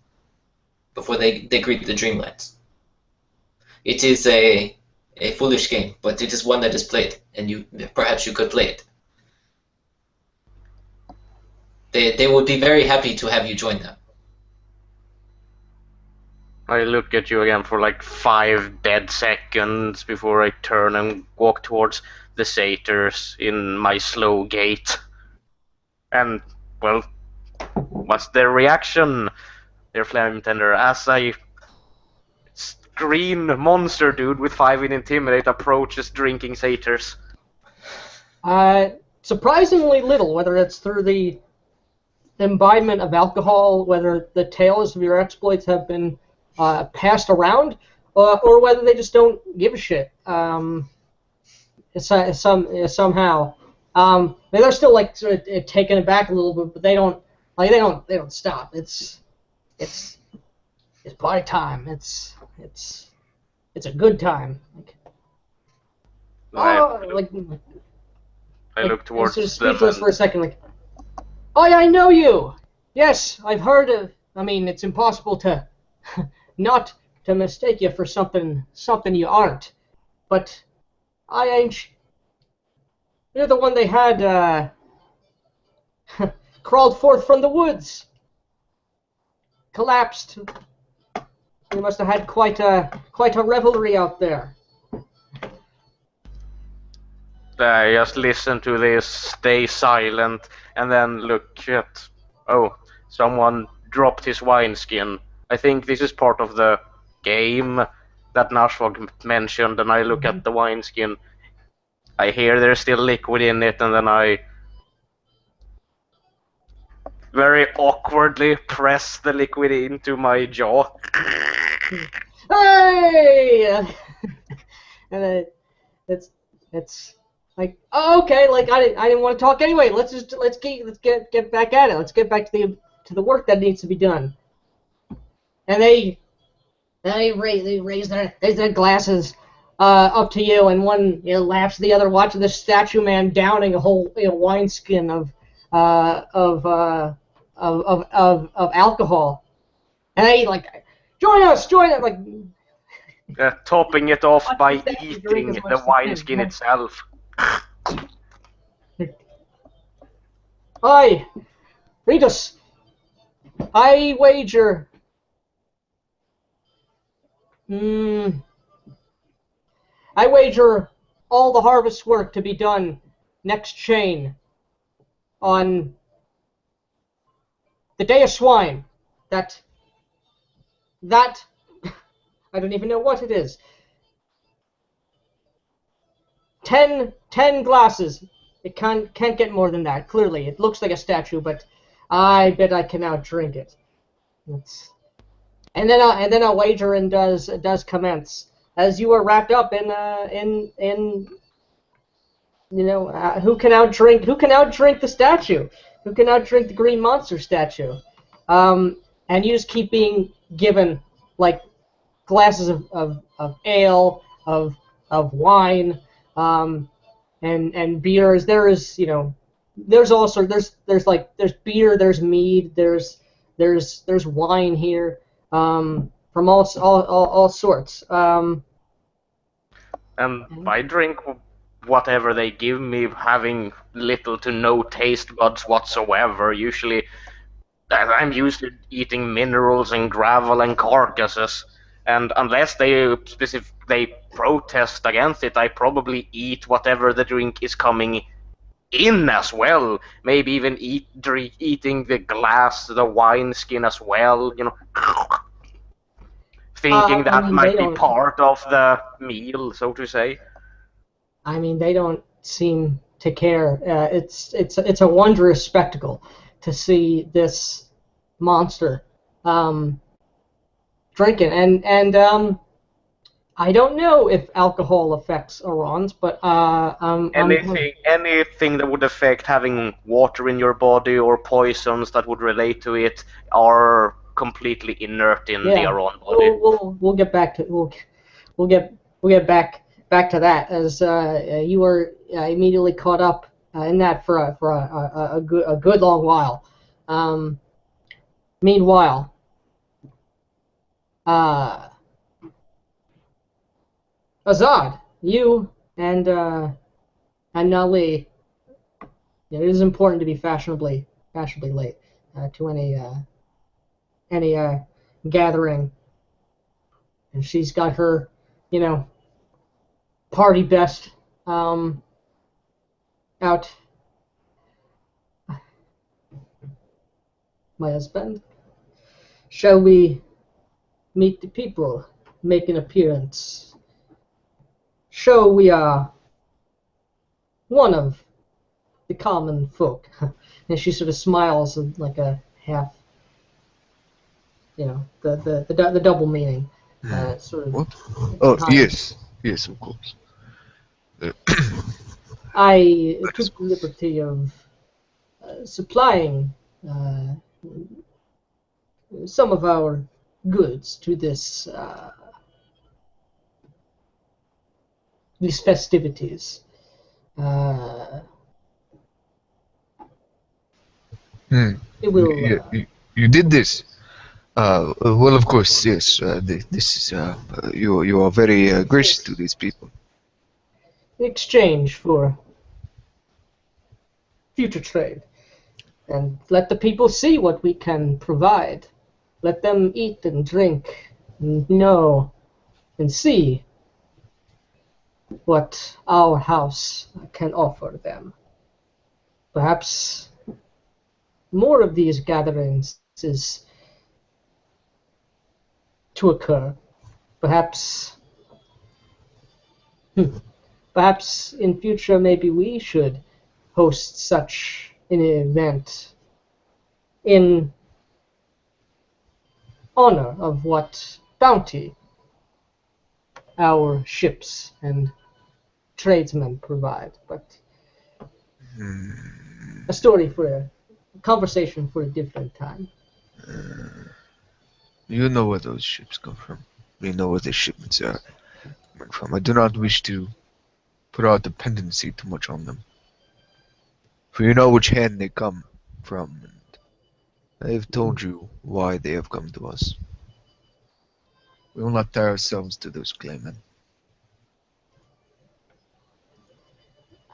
before they greet the dreamlands. It is a foolish game, but it is one that is played, and perhaps you could play it. They would be very happy to have you join them. I look at you again for like 5 dead seconds before I turn and walk towards the satyrs in my slow gait. And, well, what's their reaction? Their flame tender as I green monster dude with 5 in intimidate approaches drinking satyrs. Surprisingly little, whether it's through the imbibement of alcohol, whether the tales of your exploits have been passed around, or whether they just don't give a shit. Somehow, they're still like sort of taken aback a little bit, but they don't stop. It's party time. It's a good time. I look towards sort of them. speechless for a second, like, oh yeah, I know you. Yes, I've heard of. I mean, it's impossible to not to mistake you for something you aren't. But I ain't. You're the one they had crawled forth from the woods, collapsed. You must have had quite a revelry out there. I just listen to this, stay silent, and then look at... Oh, someone dropped his wineskin. I think this is part of the game that Nashvog mentioned, and I look at the wineskin. I hear there's still liquid in it, and then I very awkwardly press the liquid into my jaw. Hey! And it's like, oh, okay, like I didn't want to talk anyway. Let's get back at it. Let's get back to the work that needs to be done. And they raise their glasses up to you, and one laughs, the other watching the statue man downing a whole wineskin of alcohol, and they like join us, like topping it off by eating the wineskin itself. Hi, Ritus. I wager. I wager all the harvest work to be done next chain on the Day of Swine. That I don't even know what it is. 10 glasses. It can't get more than that. Clearly, it looks like a statue, but I bet I can outdrink it. And then I'll wager and does commence as you are wrapped up in Who can outdrink? Who can outdrink the statue? Who can outdrink the green monster statue? And you just keep being given like glasses of ale, of wine, and beers. There's also there's beer, there's mead, there's wine here, from all sorts. And I drink whatever they give me, having little to no taste buds whatsoever. Usually, I'm used to eating minerals and gravel and carcasses, and unless they protest against it, I probably eat whatever the drink is coming in as well. Maybe even eating the glass, the wine skin as well. Thinking that They might be don't. part of the meal, so to say. I mean, they don't seem to care. It's a wondrous spectacle to see this monster drinking, and I don't know if alcohol affects Orons, but Anything that would affect having water in your body or poisons that would relate to it are completely inert in the Aron body. we'll get back to we'll get back to that, as you were immediately caught up in that for a good long while. Meanwhile, Azad, you and Nali, it is important to be fashionably late to any gathering, and she's got her, party best out. My husband, shall we meet the people, make an appearance, show we are one of the common folk? And she sort of smiles like a half, the double meaning. Sort of. What? Oh, behind. yes, of course. I took the liberty of supplying some of our goods to these festivities. It will. You did this. Well, of course, yes. This is you are very gracious to these people. In exchange for future trade, and let the people see what we can provide. Let them eat and drink, and know and see what our house can offer them. Perhaps more of these gatherings is to occur. Perhaps in future maybe we should host such an event in honor of what bounty our ships and tradesmen provide. But a story for a conversation for a different time. You know where those ships come from. You know where the shipments are coming from. I do not wish to put our dependency too much on them. For you know which hand they come from, and I have told you why they have come to us. We will not tie ourselves to those claimants.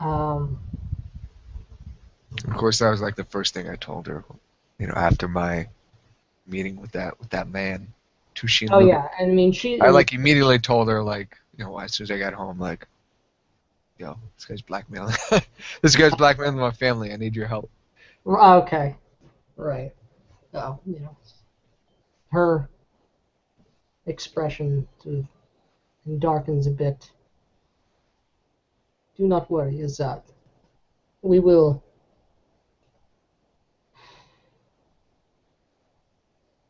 Of course, that was like the first thing I told her, after my meeting with that man, Tushin. Oh yeah, I mean I immediately told her as soon as I got home, yo, this guy's blackmailing. This guy's blackmailing my family. I need your help. Okay, right. Oh, her expression sort of darkens a bit. Do not worry, Azad. We will.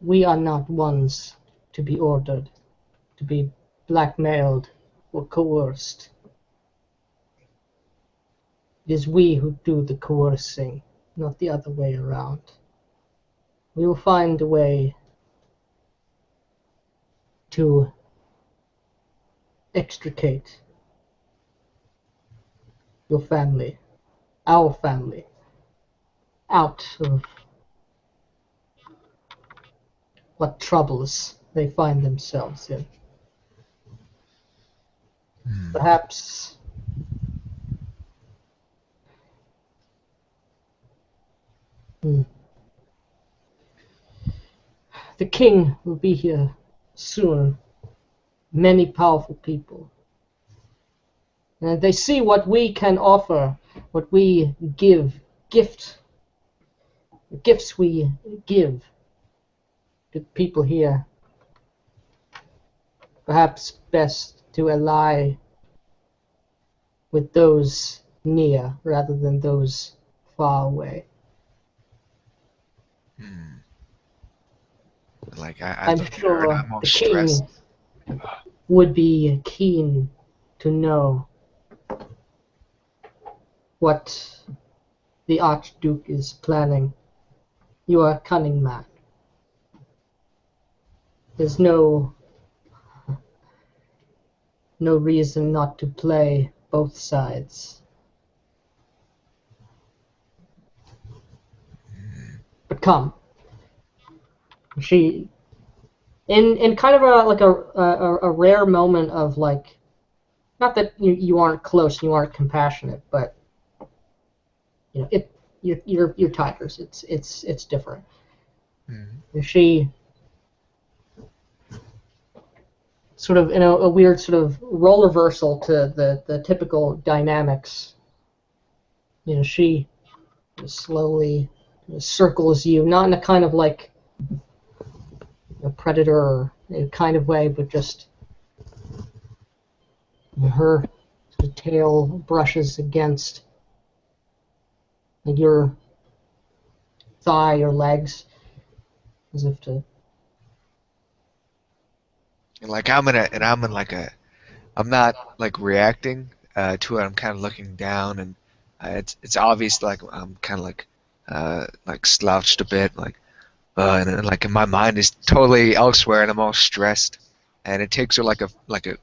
We are not ones to be ordered, to be blackmailed or coerced. It is we who do the coercing, not the other way around. We will find a way to extricate your family, our family, out of what troubles they find themselves in. Perhaps the king will be here soon. Many powerful people. And they see what we can offer, what we give, the gifts we give to people here. Perhaps best to ally with those near rather than those far away. Like I I'm look at her and sure I'm all the king stressed. would be keen to know what the Archduke is planning. You are a cunning man. There's no reason not to play both sides. But come. She, in kind of a rare moment of like, not that you aren't close, you aren't compassionate, but you know you're tigers. It's different. She sort of in a weird sort of role reversal to the typical dynamics. You know, she slowly circles you, not in a kind of like a predator kind of way, but just her tail brushes against your thigh or legs, as if to. And like I'm in like a, I'm not like reacting to it. I'm kind of looking down, and it's obvious like I'm kind of like slouched a bit, like and like my mind is totally elsewhere, and I'm all stressed. And it takes her like a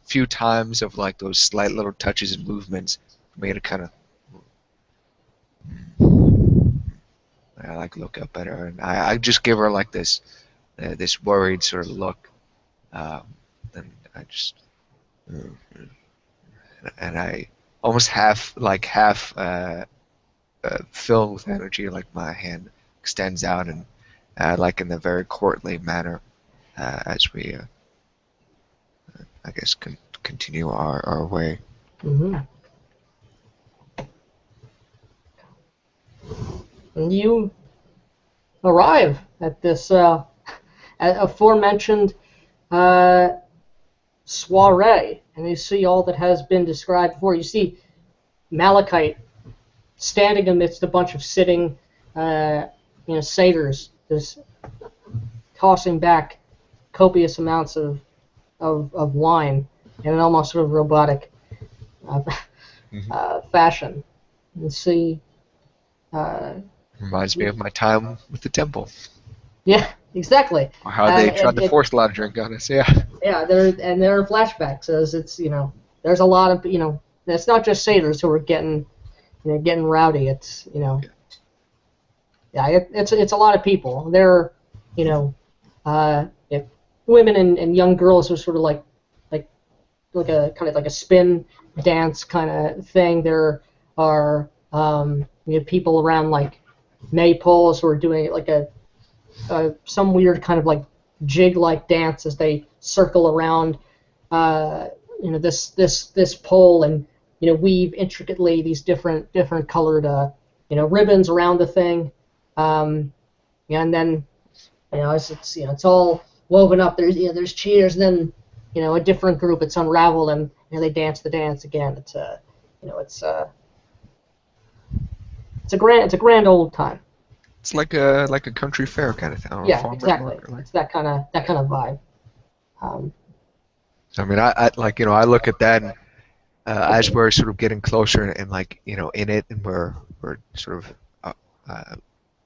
few times of like those slight little touches and movements for me to kind of I like look up at her, and I just give her like this worried sort of look, and I just and I almost half filled with energy, like my hand extends out and like in a very courtly manner as we I guess continue our way. Mm-hmm. And you arrive at this at aforementioned soiree, and you see all that has been described before. You see Malachite standing amidst a bunch of sitting, satyrs, just tossing back copious amounts of wine in an almost sort of robotic fashion. You see. Reminds me of my time with the temple. Yeah, exactly. Or how they tried to force a lot of drink on us. Yeah. Yeah, there are flashbacks as it's there's a lot of it's not just satyrs who are getting rowdy. It's it's a lot of people. There are women and young girls who are sort of like a kind of like a spin dance kind of thing. There are people around like maypoles who are doing like some weird kind of like jig-like dance as they circle around this pole and weave intricately these different colored ribbons around the thing, and then it's all woven up. There's cheers, and then a different group it's unraveled and they dance the dance again. It's a grand old time. It's like a country fair kind of thing. Or Yeah, exactly. It's that kind of vibe. I mean, I look at that, and as we're sort of getting closer and like in it, and we're sort of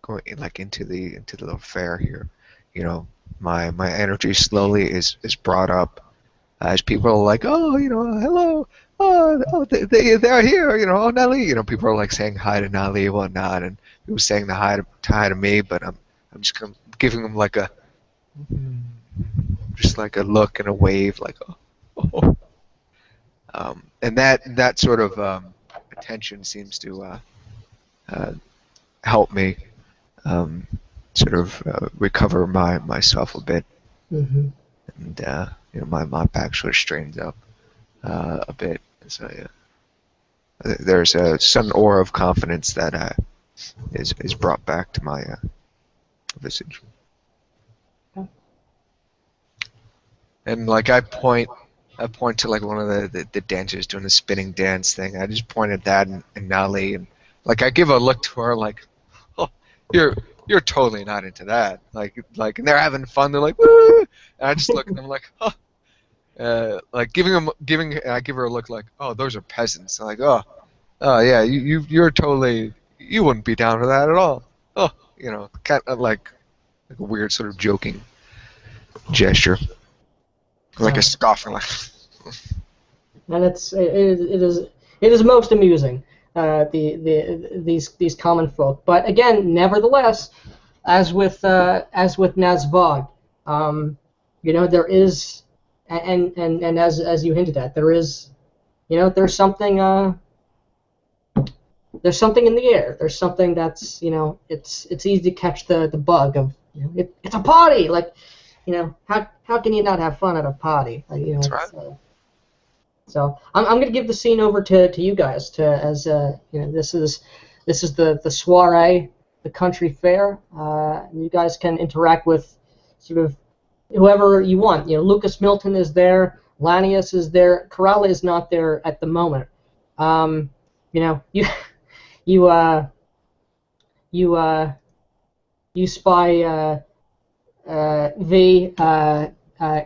going like into the little fair here, my energy slowly is brought up as people are like, oh, hello, they're here, oh, Nelly, people are like saying hi to Nelly and whatnot, and people saying the hi to me, but I'm just giving them like a just like a look and a wave, like oh. And that sort of attention seems to help me sort of recover myself a bit, Mm-hmm. and my back sort of straightens up a bit. So there's a sudden aura of confidence that is brought back to my visage. Okay. And like I point to like one of the dancers doing the spinning dance thing. I just point at that and Nali, and like I give a look to her like, oh, you're totally not into that. Like and they're having fun. They're like, woo! And I just look at them like, huh. Like I give her a look like, oh, those are peasants. I'm like, oh yeah, you're totally, you wouldn't be down for that at all. Oh, kind of like a weird sort of joking gesture, like a scoffing, like. And it is most amusing, these common folk. But again, nevertheless, as with Nazvog, there is, and as you hinted at, there is, there's something in the air. There's something that's, it's easy to catch the bug of, it's a party. Like, how can you not have fun at a party? Like, That's right. So I'm going to give the scene over to you guys this is the soiree, the country fair. And you guys can interact with sort of whoever you want. Lucas Milton is there, Lanius is there, Corella is not there at the moment. You spy V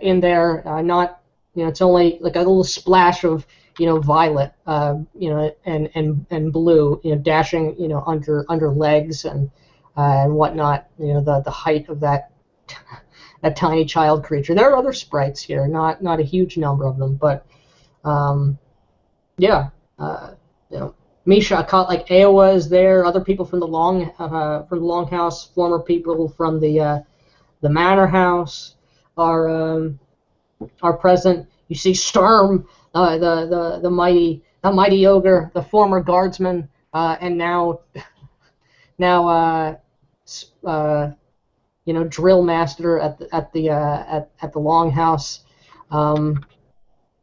in there, not. It's only like a little splash of, violet, and blue, dashing, under legs and whatnot. The height of that tiny child creature. There are other sprites here, not a huge number of them, but yeah, Misha, like Aowa is there. Other people from the Longhouse, former people from the Manor House are present. You see Sturm, the mighty ogre, the former guardsman, and now drill master at the Longhouse,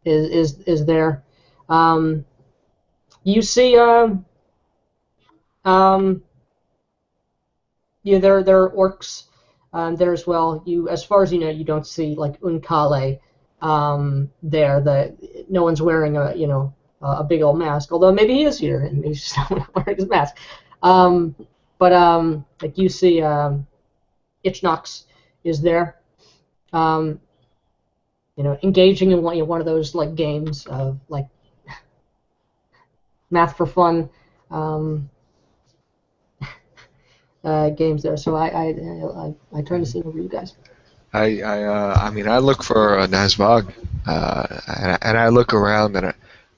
is there. You see there are orcs there as well. As far as you don't see like Unkale there. No one's wearing a big old mask, although maybe he is here and he's just not wearing his mask. But like you see, Ichnox is there, engaging in one of those like games of like math for fun games there. So I turn the scene over to you guys. I mean, I look for Nazvog, and I look around, and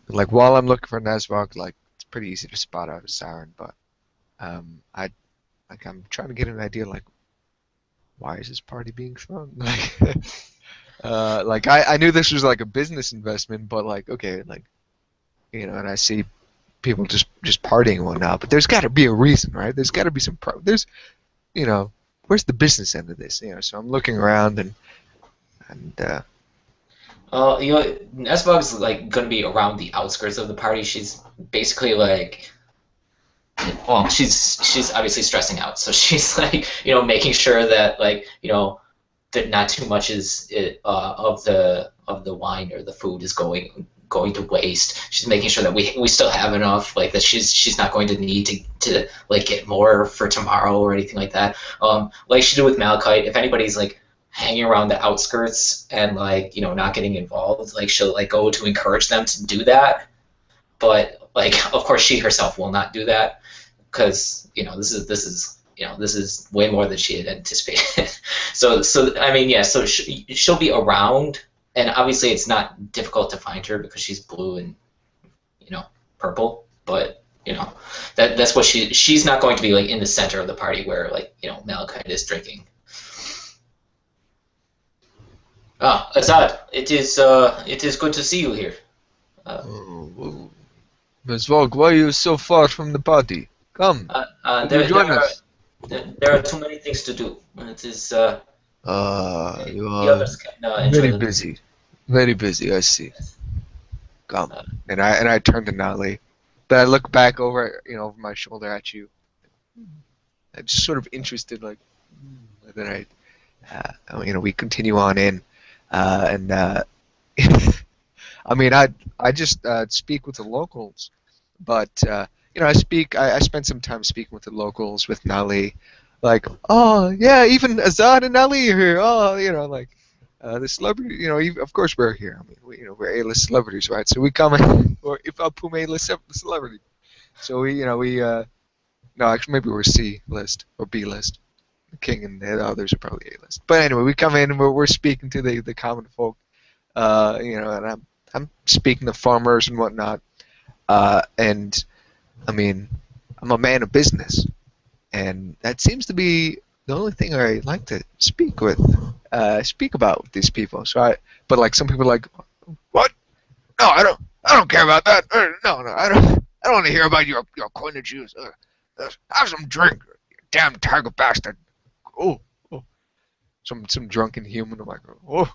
like while I'm looking for Nazvog, like it's pretty easy to spot out a siren, but I'm trying to get an idea, like why is this party being thrown? Like I knew this was like a business investment, but like okay, like and I see people just partying and whatnot, but there's got to be a reason, right? There's got to be some there's where's the business end of this? So I'm looking around and Nesbog's like gonna be around the outskirts of the party. She's basically like, well, she's obviously stressing out, so she's like, making sure that like, that not too much of the wine or the food is going to waste. She's making sure that we still have enough, like that she's not going to need to like get more for tomorrow or anything like that. Like she did with Malachite, if anybody's like hanging around the outskirts and like not getting involved, like she'll like go to encourage them to do that. but like, of course, she herself will not do that because this is way more than she had anticipated. So I mean, yeah. So she'll be around, and obviously it's not difficult to find her because she's blue and purple. But that's what she's not going to be like in the center of the party where like Malachite is drinking. Ah, Azad, it is good to see you here. Oh, Miss Vogue, why are you so far from the party? Come, will you join us? There are too many things to do. It is You the are others can enjoy very the busy. Very busy, I see. Come. Uh, And I turn to Natalie. Then I look back over my shoulder at you. I'm just sort of interested, like, and then we continue on in, and I mean, I just speak with the locals, but I spent some time speaking with the locals with Nali, like, oh yeah, even Azad and Nali are here. Oh, like the celebrity, of course we're here. I mean, we're A-list celebrities, right? So we come in, or if I Pume A-list celebrity. So no, actually maybe we're C-list or B-list. The king and the others are probably A-list. But anyway, we come in and we're speaking to the common folk, and I'm speaking to farmers and whatnot, and I mean, I'm a man of business, and that seems to be the only thing I like to speak about with these people. But like some people are like, what? No, I don't care about that. No, I don't want to hear about your coinage use. Have some drink, you damn tiger bastard. Oh, oh. Some drunken human. I'm like, oh,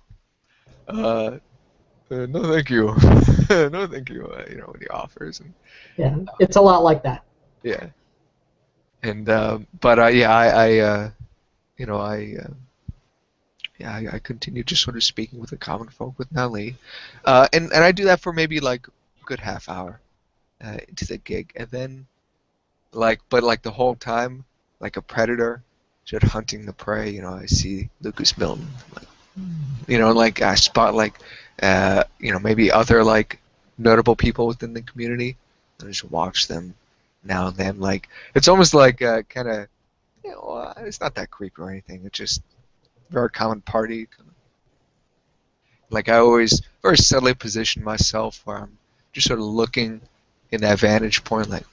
no, thank you. No, thank you. When he offers, and Yeah, it's a lot like that. yeah, and but yeah, I continue just sort of speaking with the common folk with Nali, and I do that for maybe like a good half hour into the gig, and then but the whole time, like a predator, just hunting the prey. I see Lucas Milton, like I spot maybe other like notable people within the community, and just watch them now and then. Like it's almost like kind of, it's not that creepy or anything. It's just very common party. Like I always very subtly position myself where I'm just sort of looking in that vantage point, like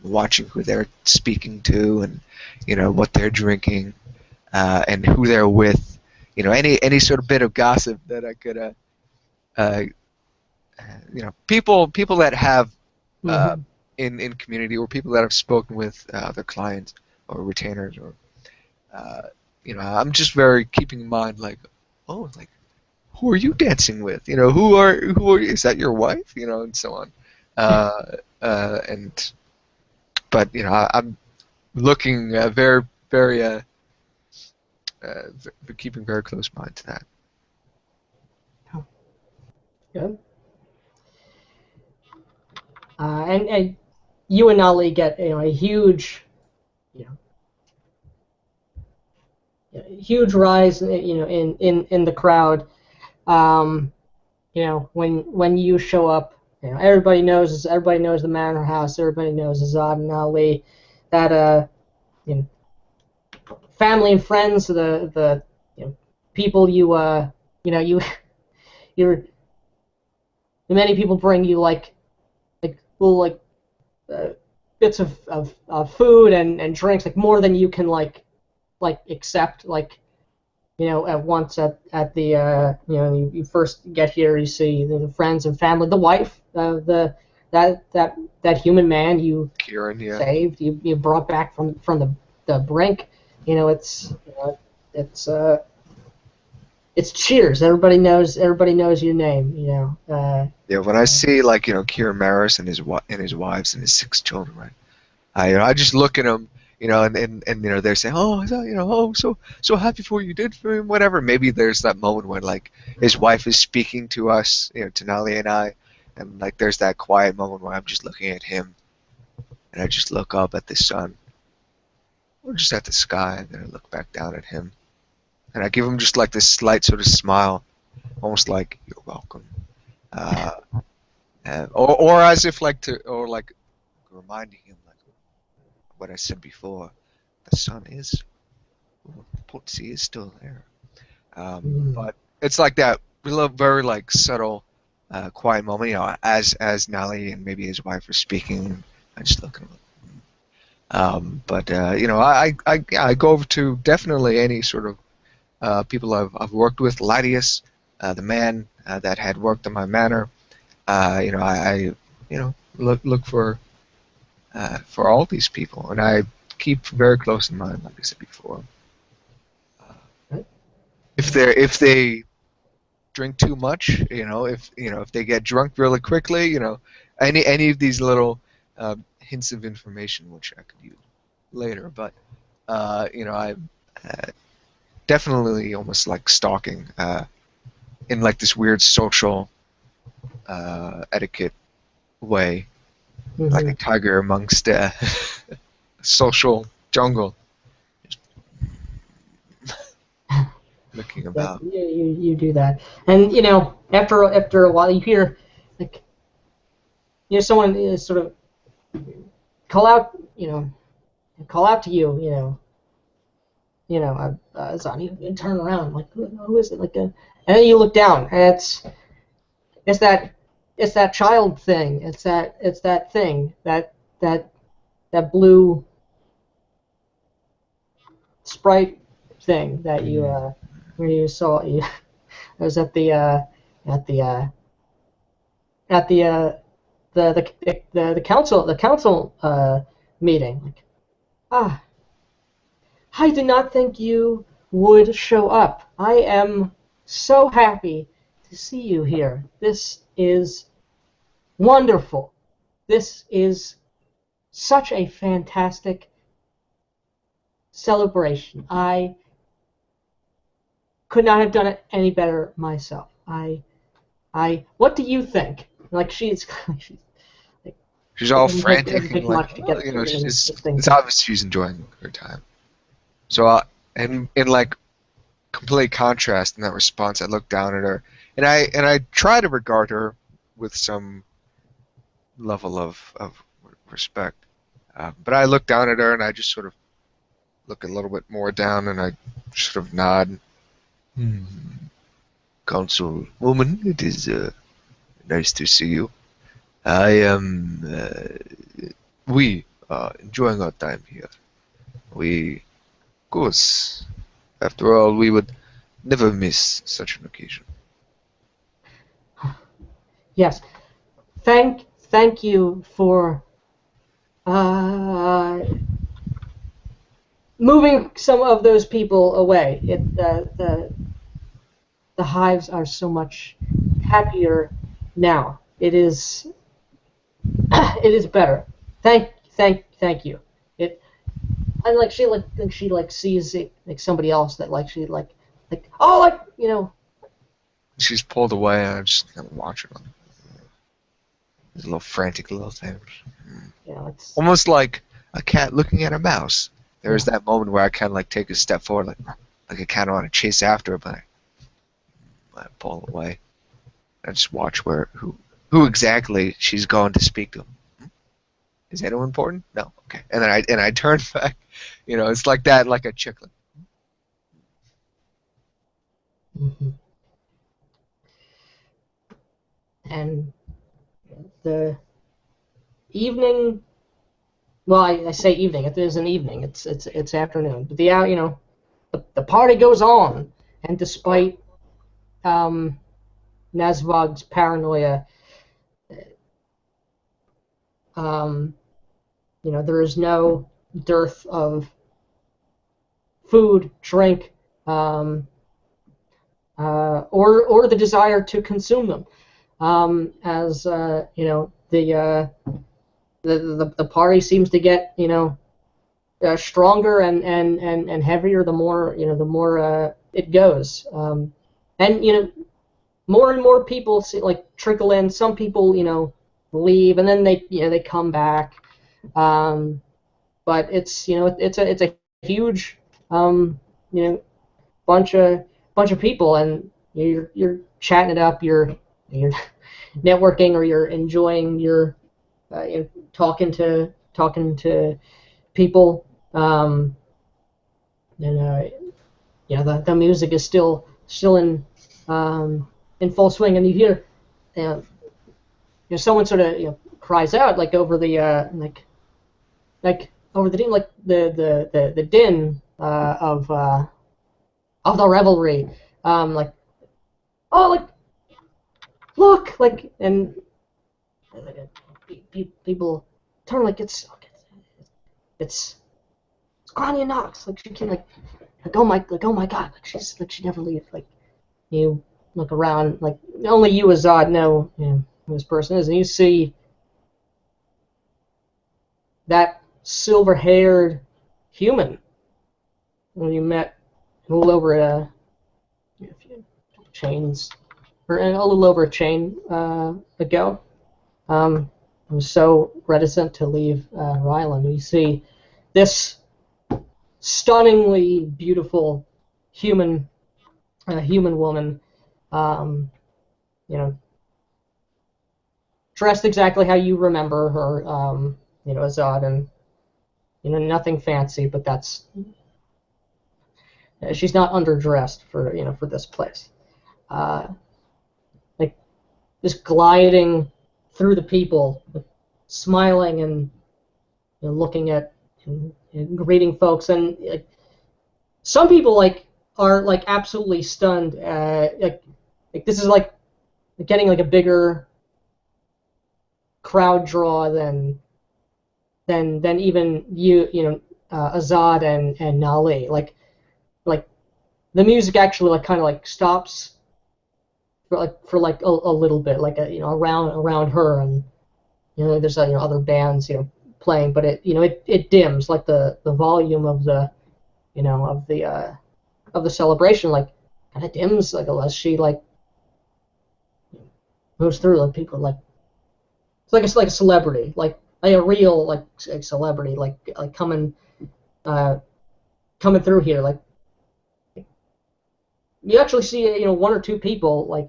watching who they're speaking to and what they're drinking and who they're with. Any sort of bit of gossip that I could people that have Mhm. in community, or people that I've spoken with their clients or retainers, or I'm just very keeping in mind, like, oh, like, who are you dancing with? Who are is that your wife? And so on. And but I'm looking very very keeping very close mind to that. Good. And you and Ali get a huge, you huge rise, in the crowd. When you show up, everybody knows the Manor House. Everybody knows Azad and Ali. That family and friends, the people you're many people bring you like little uh, bits of food and drinks, like more than you can like accept, like at once at the you first get here, you see the friends and family, the wife, that human man you Kieran, yeah. saved, you brought back from the brink. It's it's cheers. Everybody knows your name. Yeah, when I see Kieran Maris and his wives and his 6 children, right? I just look at them, and they're saying, oh, is that, oh, so happy for what you did for him, whatever. Maybe there's that moment when like his wife is speaking to us, to Nali and I, and like there's that quiet moment where I'm just looking at him, and I just look up at the sun, or just at the sky, and then I look back down at him, and I give him just like this slight sort of smile, almost like, you're welcome. or as if like to, or like reminding him like what I said before. The sun is, Portsea is still there. But it's like that very like subtle, quiet moment. As Nally and maybe his wife are speaking, I just look at him. But I go over to definitely any sort of people I've worked with. Latius, the man that had worked on my manor. I look for all these people, and I keep very close in mind, like I said before. If they drink too much, if they get drunk really quickly, any of these little hints of information which I could use later, but I definitely almost like stalking in like this weird social etiquette way, like a tiger amongst a social jungle, just looking about. Yeah, you do that, and after a while you hear like someone is sort of call out to you, Zani, and turn around like who is it, and then you look down and it's that child thing, it's that thing, that blue sprite thing that you where you saw you. I was at the council meeting. Like, I did not think you would show up. I am so happy to see you here. This is wonderful. This is such a fantastic celebration. I could not have done it any better myself. What do you think? Like she's all frantic and like, it's obvious she's enjoying her time. So and in like complete contrast in that response, I look down at her and I try to regard her with some level of respect. But I look down at her and I just sort of look a little bit more down and I sort of nod. Councilwoman, it is nice to see you. We are enjoying our time here. Of course, after all, we would never miss such an occasion. Yes. Thank you for moving some of those people away. The hives are so much happier now. It is better. Thank you. And like she sees it like somebody else that She's pulled away and I'm just kind of watching them. These little frantic little things. It's almost like a cat looking at a mouse. There's that moment where I kind of like take a step forward, like I kind of want to chase after her, but I pull away. I just watch who exactly she's going to speak to. Is anyone important? No. Okay. And then I turn back. It's like that, like a chicken. Mm-hmm. And the evening. Well, I say evening. It is an evening. It's afternoon. But the party goes on, and despite Nazvog's paranoia, there is no dearth of food, drink, or the desire to consume them. As the party seems to get stronger and heavier the more it goes, and more and more people trickle in. Some people leave and then they come back, but it's a huge bunch of people, and you're chatting it up. You're you're networking or you're enjoying your talking to people, and the music is still in full swing, and you hear someone sort of cries out like over the like over the din, like the din of the revelry, like, oh, like, look, like, and people turn, like, it's Grania Knox, like, she can, like oh my god, like, she never leaves, like, you look around, like, only you, Azad, know who this person is, and you see that silver-haired human when you met a little over a few chains, or a little over a chain ago. I was so reticent to leave Ryland. You see this stunningly beautiful human woman, dressed exactly how you remember her, Azad, and nothing fancy, but that's she's not underdressed for this place. Like, just gliding through the people, smiling and looking at and greeting folks, and like, some people are like absolutely stunned. Like this is like getting like a bigger crowd draw than even Azad and Nali. Like the music actually like kind of like stops for like a little bit, like around her, and there's other bands playing, but it dims, like the volume of the of the celebration, like, kind of dims, like, unless she like moves through, like, people like it's like a celebrity, like a real like a celebrity, like coming through here, like you actually see one or two people, like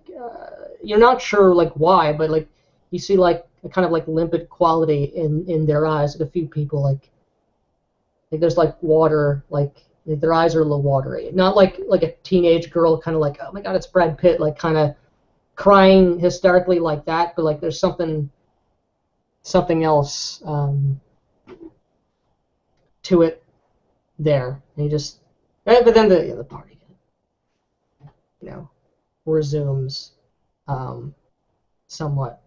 you're not sure like why, but like you see like a kind of like limpid quality in their eyes, like a few people, like there's like water, like their eyes are a little watery, not like a teenage girl kind of like, oh my god, it's Brad Pitt, like kind of crying hysterically like that, but like there's something else to it there, and you just but then the party resumes somewhat.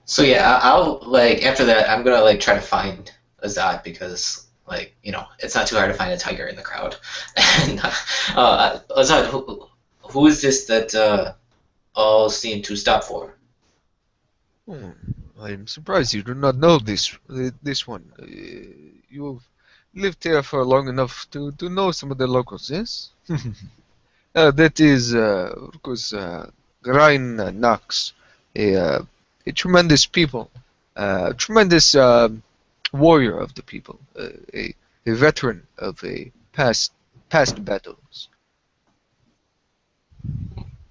So yeah, I'll like after that I'm gonna like try to find Azad because like it's not too hard to find a tiger in the crowd. And Azad, who is this that all seem to stop for? Hmm, I'm surprised you do not know this one. You've lived here for long enough to know some of the locals, yes? That is, of course, Grain Knox, a tremendous people, tremendous warrior of the people, a veteran of a past battles.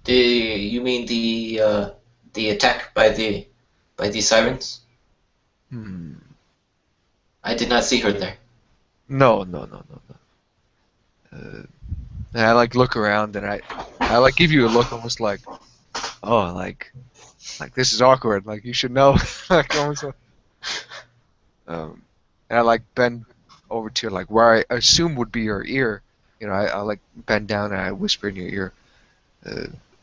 You mean the attack by the sirens? Hmm. I did not see her there. No. And I like look around and I like give you a look almost like, oh, like this is awkward. Like you should know. Like almost. And I like bend over to like where I assume would be your ear. I like bend down and I whisper in your ear.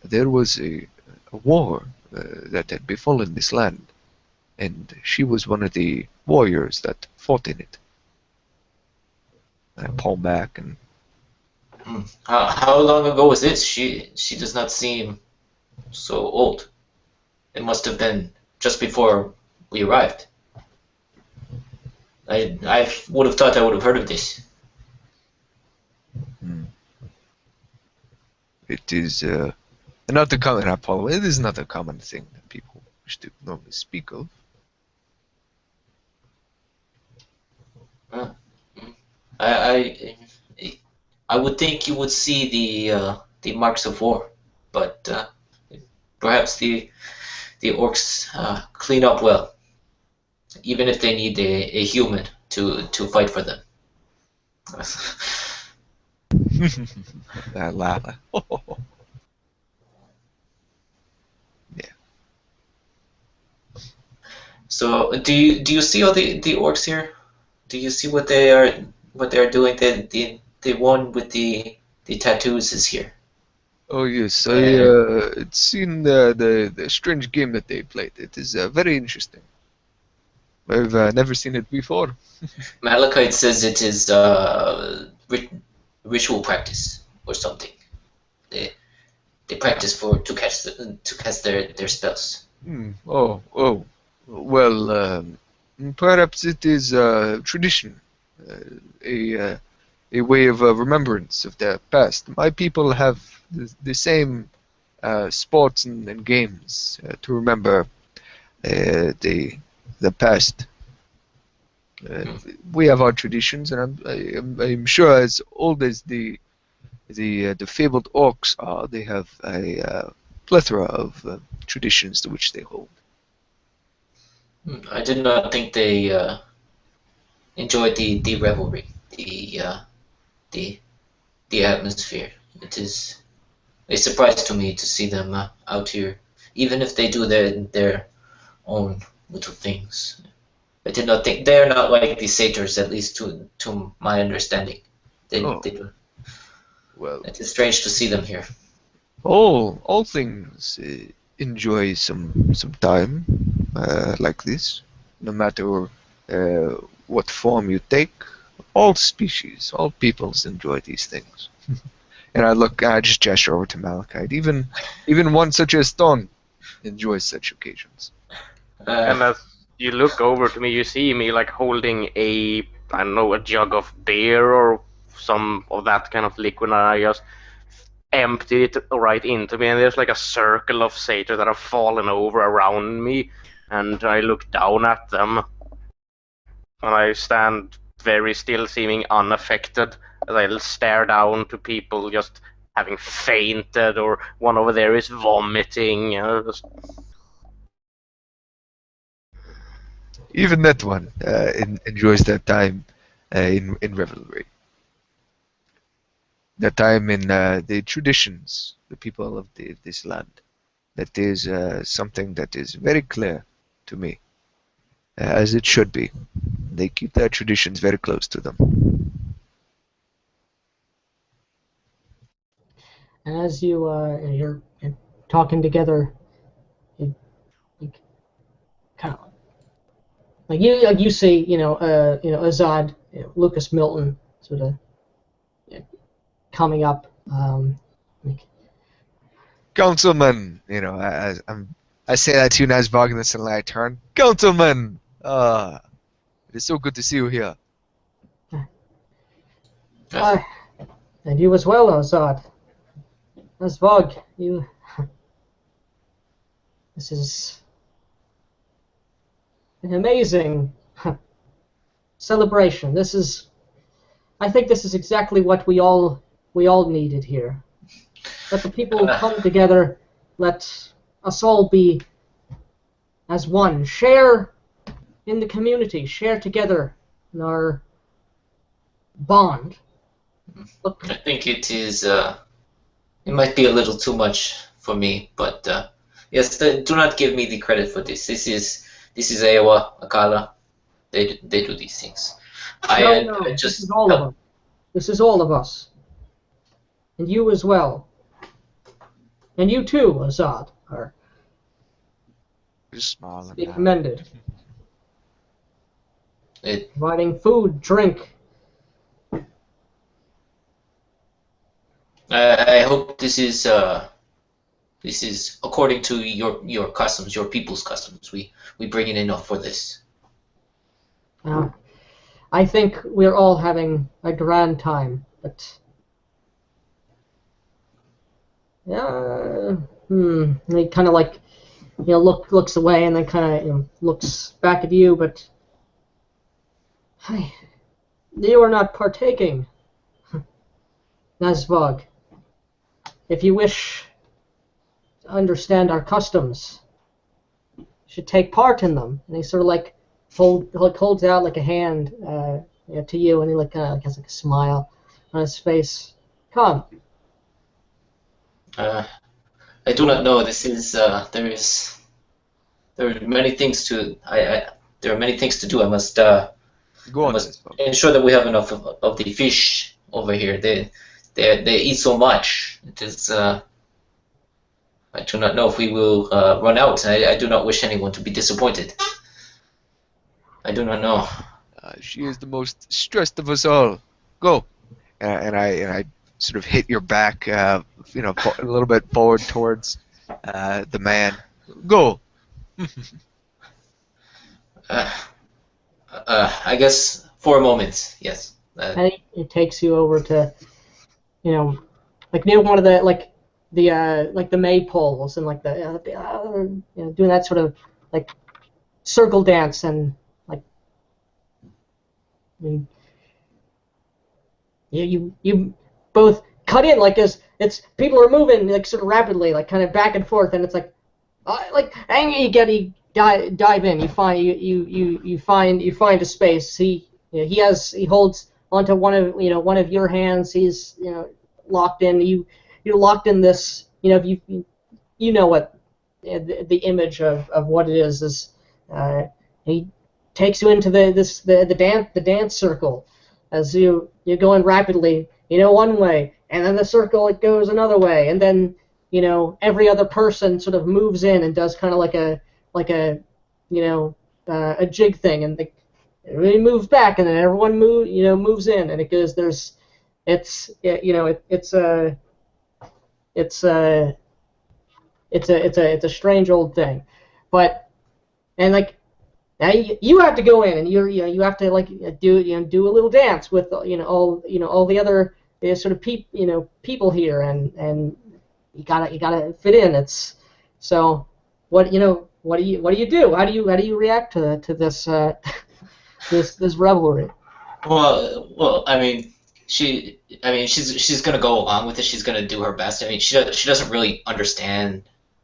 There was a war that had befallen this land, and she was one of the warriors that fought in it. And I pull back and. How long ago was this? She does not seem so old. It must have been just before we arrived. I would have thought I would have heard of this. It is not a common, Apollo. It is not a common thing that people wish to normally speak of. I would think you would see the marks of war, but Perhaps the orcs clean up well, even if they need a human to fight for them. That laugh. So do you see all the orcs here? Do you see what they are doing? The one with the tattoos is here. Oh yes, I it's seen the strange game that they played. It is very interesting. I've never seen it before. Malachite says it is ritual practice or something. They practice to cast their spells. Oh. Well, perhaps it is tradition, a way of remembrance of the past. My people have the same sports and games to remember the past. We have our traditions, and I'm sure as old as the fabled orcs are, they have a plethora of traditions to which they hold. I did not think they enjoyed the revelry, the atmosphere. It is a surprise to me to see them out here, even if they do their own little things. I did not think they are not like the satyrs, at least to my understanding. They do. Well, It is strange to see them here. all things enjoy some time like this, no matter what form you take. All species, all peoples enjoy these things. And I just gesture over to Malachite. Even one such as Thon enjoys such occasions. And as you look over to me, you see me like holding I don't know, a jug of beer or some of that kind of liquid, and I just empty it right into me, and there's like a circle of satyrs that have fallen over around me, and I look down at them, and I stand very still, seeming unaffected, as I stare down to people just having fainted, or one over there is vomiting. Even that one enjoys their time in revelry. Their time in the traditions, the people of this land. That is something that is very clear to me, as it should be. They keep their traditions very close to them. And as you're talking together, you kind of like you see, Azad, Lucas Milton, sort of coming up. Councilman, I say that to you, Nazbog, and then suddenly I turn. Councilman! It is so good to see you here. And you as well, Azad. Azvog, this is an amazing celebration. I think this is exactly what we all needed here. Let the people come together. Let us all be as one. Share in the community. Share together in our bond. Look, I think it is. It might be a little too much for me, but yes, do not give me the credit for this. This is Iowa, Akala. They do these things. No, this is all of us. This is all of us. And you as well. And you too, Azad, are Just smile to be commended. It, Providing food, drink. I hope this is according to your customs, your people's customs. We bring in enough for this. I think we're all having a grand time, but he kind of like looks away and then kind of looks back at you, but you are not partaking, Nazvog. If you wish understand our customs. You should take part in them. And he sort of like holds out like a hand to you, and he like has like a smile on his face. Come. I do not know. This is there are many things to there are many things to do. I must Go on. must ensure that we have enough of the fish over here. They eat so much. It is I do not know if we will run out. I do not wish anyone to be disappointed. I do not know. She is the most stressed of us all. Go. And I sort of hit your back, a little bit forward towards the man. Go. I guess for a moment, yes. And it takes you over to, like near one of the the maypoles and like doing that sort of like circle dance and like you both cut in like as it's people are moving like sort of rapidly like kind of back and forth and it's like and you dive in. You find a space. He holds onto one of your hands. He's locked in. You're locked in this. You know what the image of what it is. He takes you into the dance circle as you're going rapidly. One way, and then the circle it goes another way, and then every other person sort of moves in and does kind of like a a jig thing, and everybody moves back, and then everyone moves in, and it goes. It's a strange old thing, but like now you have to go in, and you have to like do a little dance with all the other sort of people here, and you gotta fit in. It's so what do you do? How do you react to this this revelry? Well, I mean, she's gonna go along with it. She's gonna do her best. I mean, she doesn't really understand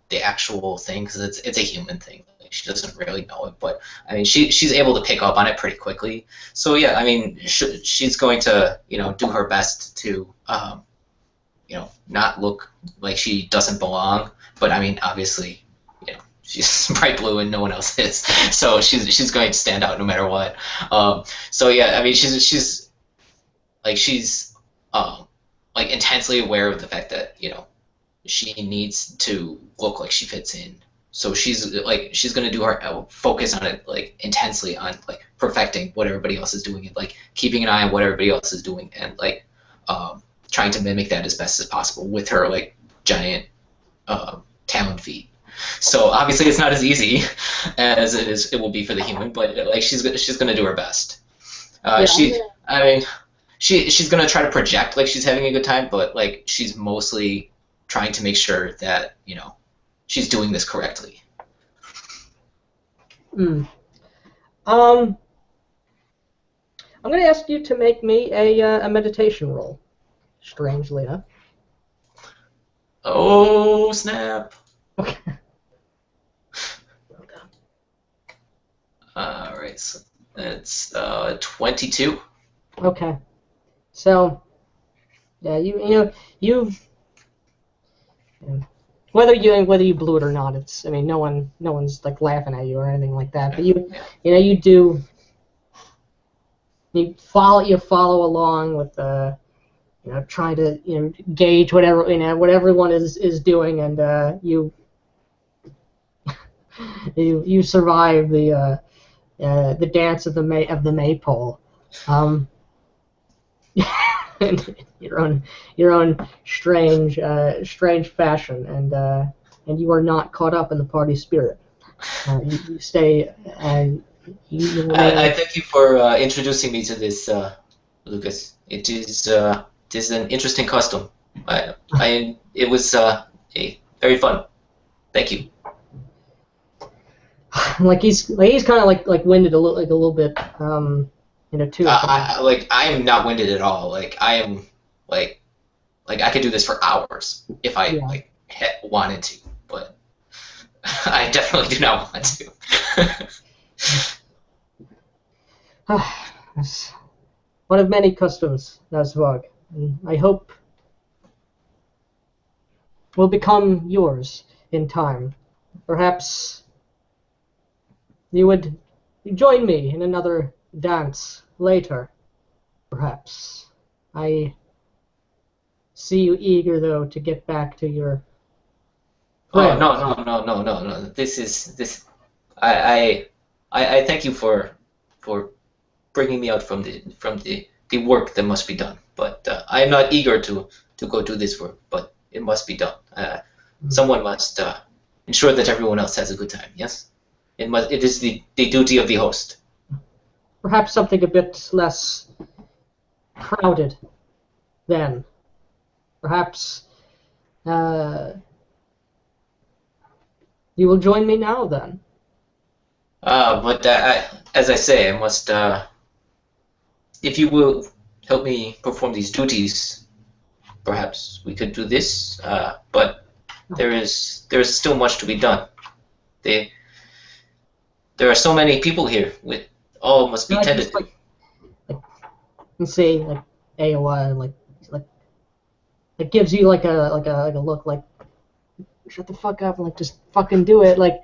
the actual thing because it's a human thing. Like, she doesn't really know it, but I mean, she's able to pick up on it pretty quickly. So yeah, I mean, she's going to do her best to not look like she doesn't belong. But I mean, obviously, she's bright blue and no one else is, so she's going to stand out no matter what. So yeah, I mean, she's intensely aware of the fact that she needs to look like she fits in. So she's going to do her focus on it like intensely on like perfecting what everybody else is doing and like keeping an eye on what everybody else is doing and like trying to mimic that as best as possible with her like giant talon feet. So obviously it's not as easy as it will be for the human, but like she's gonna do her best. She's gonna try to project like she's having a good time, but like she's mostly trying to make sure that she's doing this correctly. I'm gonna ask you to make me a meditation roll. Strangely enough. Oh snap! Okay. Alright, so it's 22. Okay. So, yeah, whether you blew it or not, it's no one's like laughing at you or anything like that. But you follow along with trying to gauge what everyone is doing, and you survive the dance of the maypole, in your own strange fashion, and you are not caught up in the party spirit. You stay and you remain. I thank you for introducing me to this, Lucas. It is an interesting custom. It was very fun. Thank you. Like he's kind of like winded a little bit, too. I am not winded at all. Like I am like I could do this for hours if I wanted to. But I definitely do not want to. It's one of many customs, Nazvog. And I hope will become yours in time. Perhaps you would join me in another dance later. Perhaps. I see you eager, though, to get back to your Oh prayers. no. This. I thank you for bringing me out from the work that must be done. But I am not eager to go do this work, but it must be done. Someone must ensure that everyone else has a good time. Yes, it is the duty of the host. Perhaps something a bit less crowded then. Perhaps you will join me now then. But as I say, I must. If you will help me perform these duties, perhaps we could do this. But there is still much to be done. There are so many people here. With all must be And I tended just, to. and see like Aowa like it gives you like a look like shut the fuck up and like just fucking do it like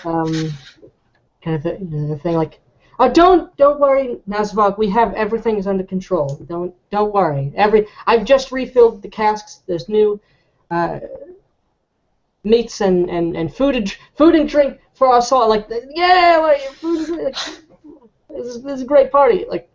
kind of thing like oh don't worry Nazvok, we have everything is under control, don't worry, I've just refilled the casks, there's new meats and food and drink for us all, like yeah, like food and drink, like, this is a great party, like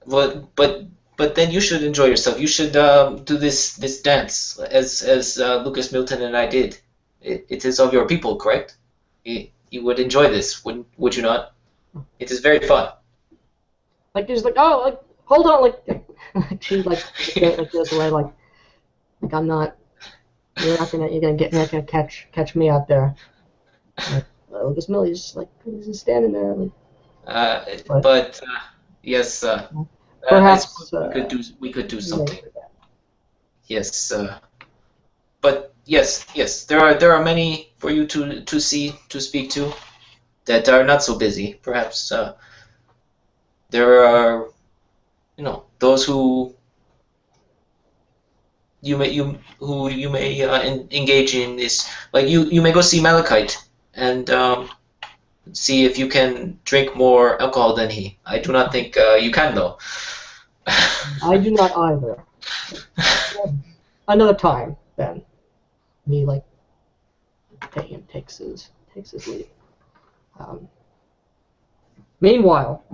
Well, but then you should enjoy yourself. You should do this dance as Lucas Milton and I did. It is of your people, correct? You would enjoy this, would you not? It is very fun. like just like oh like hold on like she like goes away like I'm not you're not gonna catch me out there. Like, Lucas Miller's just like he's just standing there like But yes, I perhaps suppose we could do something. Yes, but yes, there are many for you to see, to speak to, that are not so busy. Perhaps there are, those who you may engage in this. Like you may go see Malachite and see if you can drink more alcohol than he. I do not think you can though. I do not either. Another time, then. He like takes his leave. Meanwhile,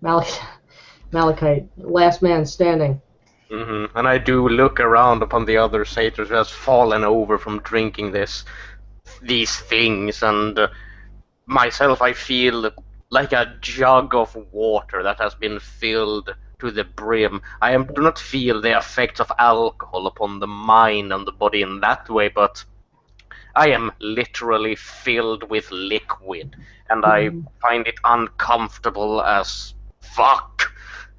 Malachite, last man standing. And I do look around upon the other satyrs who has fallen over from drinking these things, and myself I feel like a jug of water that has been filled to the brim. Do not feel the effects of alcohol upon the mind and the body in that way, but I am literally filled with liquid, and I find it uncomfortable as fuck,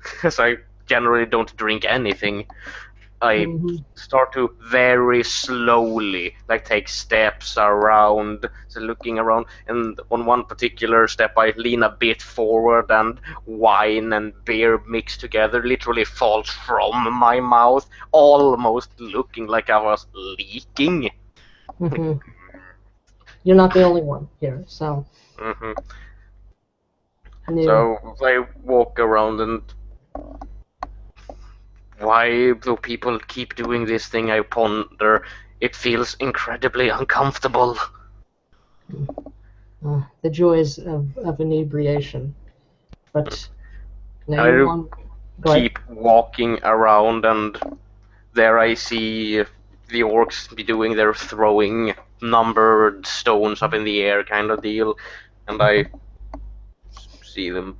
because I generally don't drink anything. I start to very slowly, like, take steps around, so looking around, and on one particular step I lean a bit forward and wine and beer mixed together literally falls from my mouth, almost looking like I was leaking. You're not the only one here, so. So I walk around and why do people keep doing this thing? I ponder. It feels incredibly uncomfortable. The joys of inebriation. But I keep walking around, and there I see the orcs be doing their throwing numbered stones up in the air kind of deal, and I see them.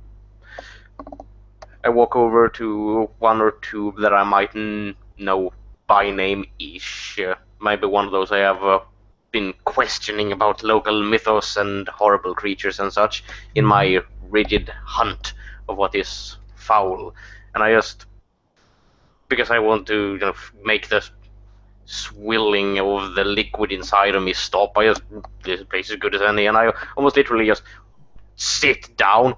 I walk over to one or two that I might know by name-ish. Maybe one of those I have been questioning about local mythos and horrible creatures and such in my rigid hunt of what is foul. And I just, because I want to make the swilling of the liquid inside of me stop. This place is good as any, and I almost literally just sit down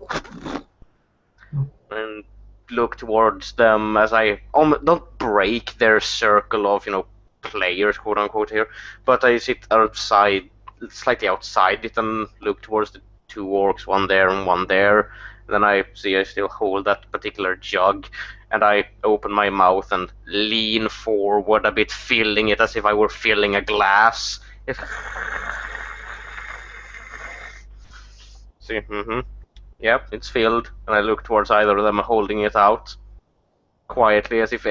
and look towards them as I don't break their circle of, players, quote unquote, here, but I sit outside, slightly outside it, and look towards the two orcs, one there and one there. And then I see I still hold that particular jug, and I open my mouth and lean forward a bit, filling it as if I were filling a glass. See, Yep, it's filled, and I look towards either of them, holding it out quietly, as if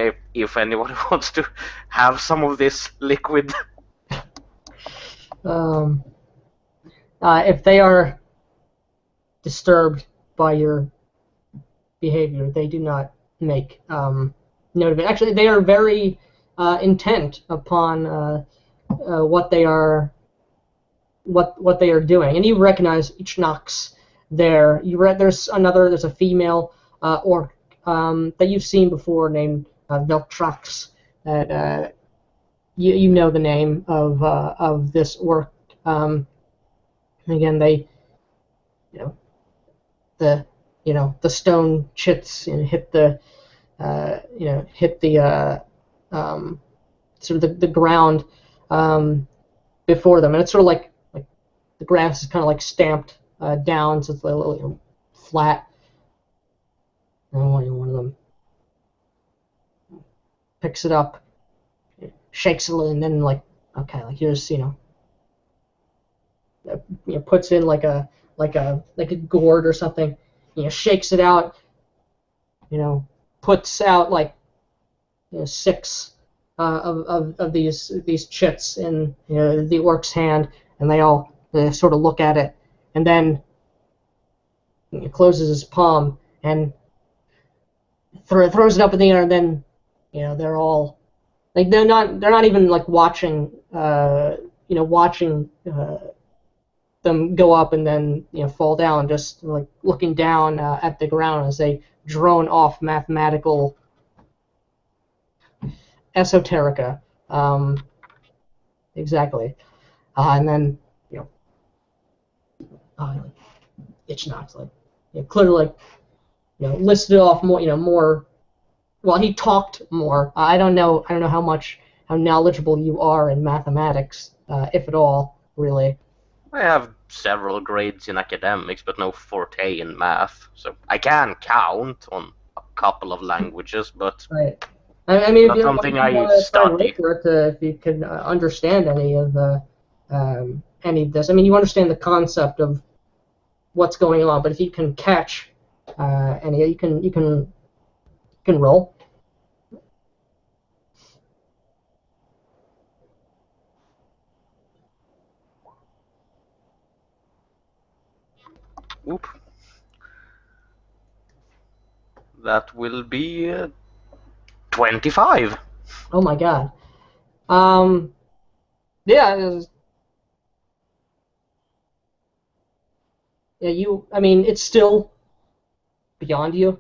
anyone wants to have some of this liquid. If they are disturbed by your behavior, they do not make note of it. Actually, they are very intent upon what they are doing, and you recognize Ichnox there. There's a female orc that you've seen before named Veltrax. That you know the name of this orc. Again, they the stone chits hit the sort of the ground before them, and it's sort of like the grass is kind of like stamped down, so it's a little flat. And one of them picks it up, shakes it a little, and then here's puts in like a gourd or something, shakes it out, puts out 6 of these chits in the orc's hand, and they sort of look at it, and then he closes his palm and throws it up in the air, and then they're all they're not even watching them go up and then fall down, just looking down at the ground as they drone off mathematical esoterica. Exactly. And then Ichnox clearly listed off more. Well, he talked more. I don't know how knowledgeable you are in mathematics, if at all, really. I have several grades in academics, but no forte in math, so I can count on a couple of languages, but right. I mean, not if something you I study. If you can understand any of this, I mean, you understand the concept of what's going on, but if you can catch any, you can roll. Oop. That will be 25. Oh my god. Yeah. I mean, it's still beyond you,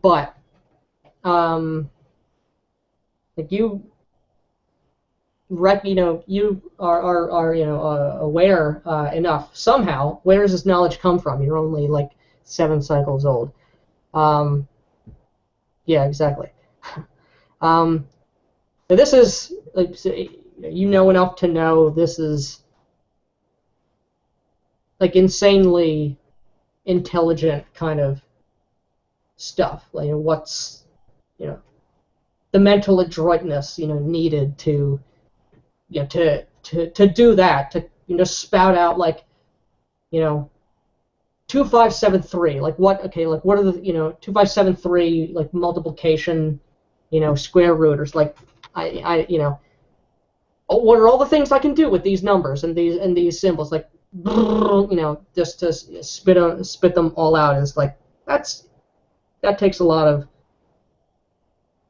but you are aware enough somehow. Where does this knowledge come from? You're only 7 cycles old. Yeah, exactly. But this is enough to know this is insanely intelligent kind of stuff. What's the mental adroitness needed to do that, to spout out 2573, what are the 2573 multiplication square root, or what are all the things I can do with these numbers and these symbols, just to spit them all out. Is that takes a lot of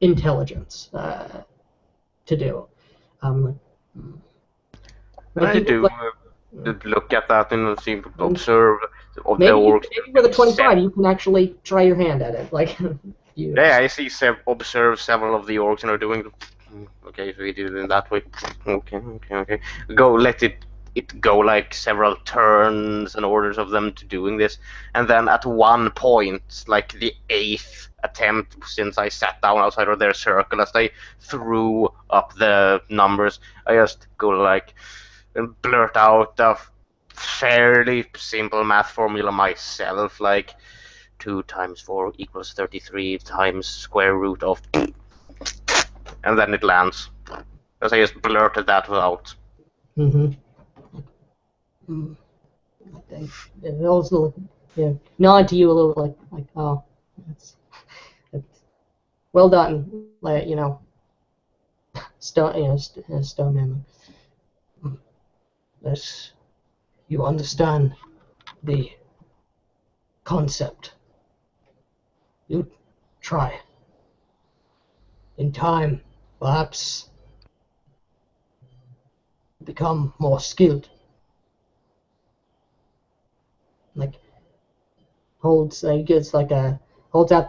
intelligence to do. I do look at that and observe of the Maybe orcs. with a 25, you can actually try your hand at it. Yeah, I see observe several of the orcs doing Okay, so he did it in that way. Okay. Go, let it go like several turns and orders of them to doing this, and then at one point, like the 8th attempt since I sat down outside of their circle, as they threw up the numbers, I just go like and blurt out a fairly simple math formula myself, like 2 times 4 equals 33 times square root of, and then it lands. Because I just blurted that out. Mm-hmm. It also, nod to you a little, like, oh, that's well done, like, stone man. Yes, you understand the concept. You try. In time, perhaps become more skilled. Like holds out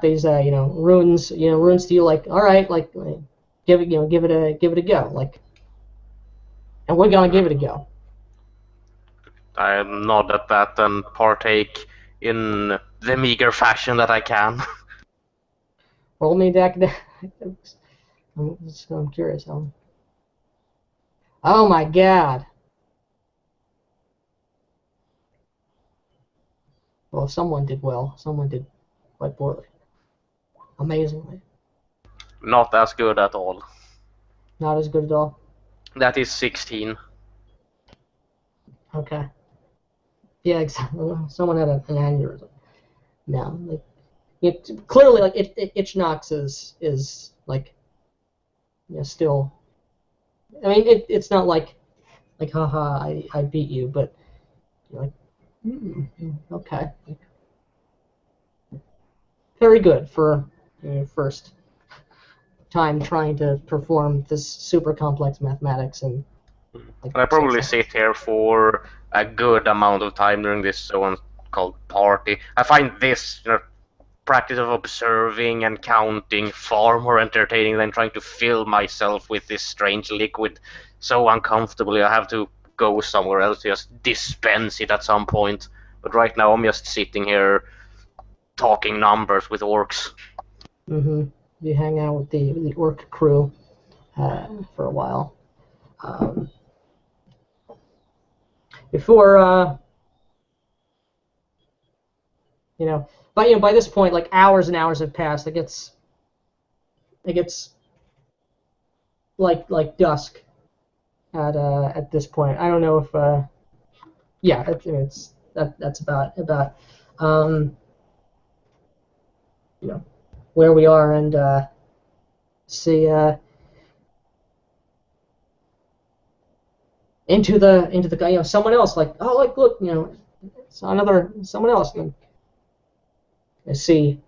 these runes runes to you, like, all right, like give it a go, like, and we're gonna give it a go. I nod at that and partake in the meager fashion that I can. Roll me the academics. I'm curious. Oh my god. Well, someone did well. Someone did quite poorly. Amazingly. Not as good at all. Not as good at all. That is 16. Okay. Yeah, exactly. Someone had an aneurysm. No, like, it clearly, like, Ichnox is like, still. I mean, it's not like haha, I beat you, but you're like, okay, very good for your first time trying to perform this super complex mathematics and. Like, I probably sit here for a good amount of time during this so-called party. I find this, practice of observing and counting far more entertaining than trying to fill myself with this strange liquid so uncomfortably I have to go somewhere else to just dispense it at some point. But right now I'm just sitting here talking numbers with orcs. Mm-hmm. You hang out with the orc crew for a while. Before but by this point, like, hours and hours have passed. It gets like dusk at this point. I don't know if that's about where we are, and see into the someone else, like, oh, like, look, it's someone else. And I see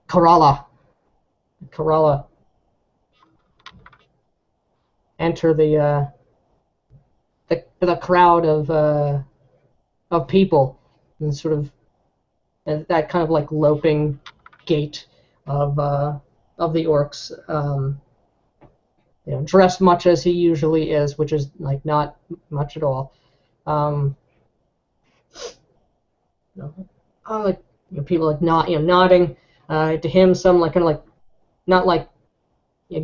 Kerala enter the crowd of people, and sort of that kind of like loping gait of the orcs, dressed much as he usually is, which is like not much at all. Like, people like nodding to him, some like kind of like not like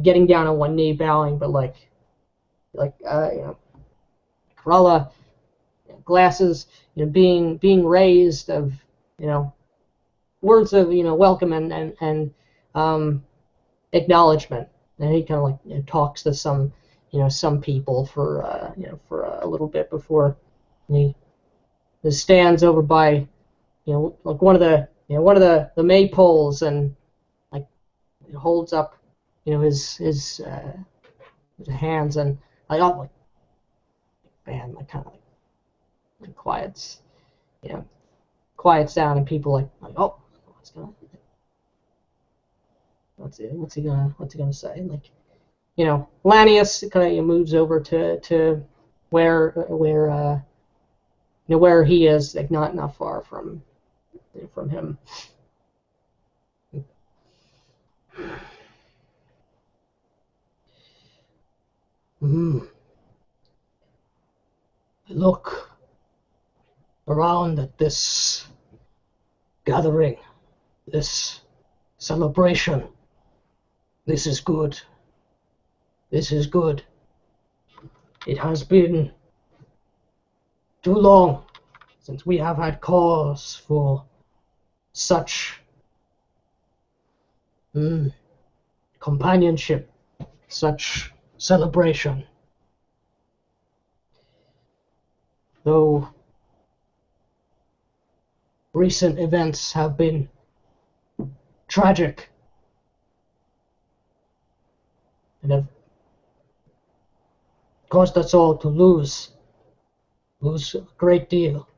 getting down on one knee bowing, but like Kerala, glasses being raised of words of welcome and acknowledgement, and he kind of like talks to some people for a little bit before he stands over by like one of the maypoles, and like holds up his hands, and like, oh, like, bam, like kind of like quiets down, and people like, oh, what's he gonna say? Like, Lanius kind of moves over to where he is, like not far from him. Hmm. Look around at this gathering, this celebration. This is good. This is good. It has been too long since we have had cause for such companionship, such celebration. Though recent events have been tragic and have caused us all to lose a great deal.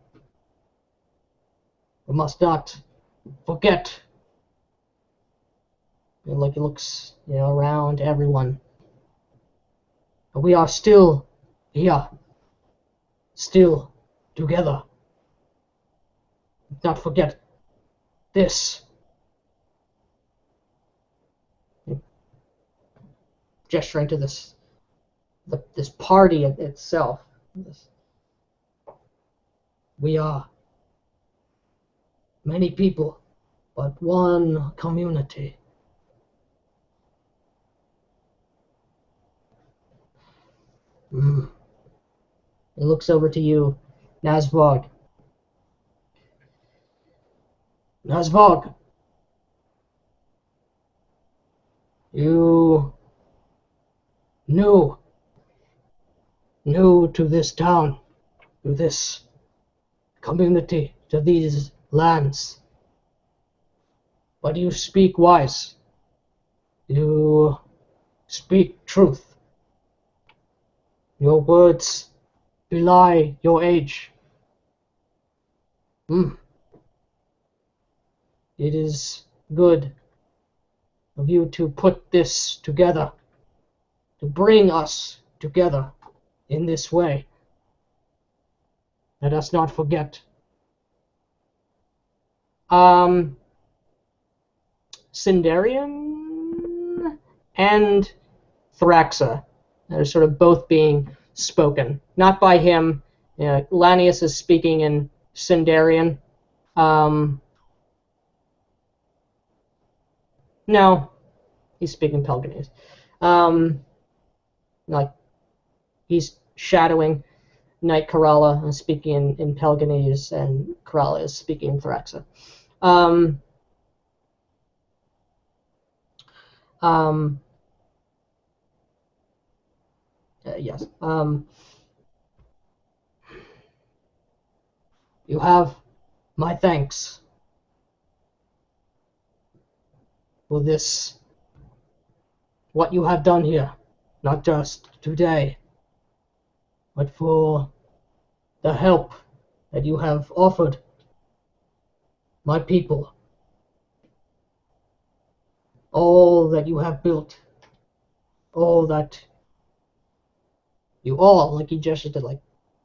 We must not forget. Like he looks, around everyone. We are still here, still together. Not forget this. Gesturing to this party itself. We are many people, but one community. He looks over to you, Nazvog. Nazvog, you new to this town, to this community, to these lands. But you speak wise. You speak truth. Your words belie your age. It is good of you to put this together, to bring us together in this way. Let us not forget. Sindarian and Thraxa are sort of both being spoken. Not by him. Lanius is speaking in Sindarian. No, he's speaking Pelganese. Like, he's shadowing Knight Kerala and speaking in Pelganese, and Kerala is speaking Thraxa. Yes. You have my thanks for this, what you have done here, not just today, but for the help that you have offered my people, all that you have built, all that you all, like he gestured to, like,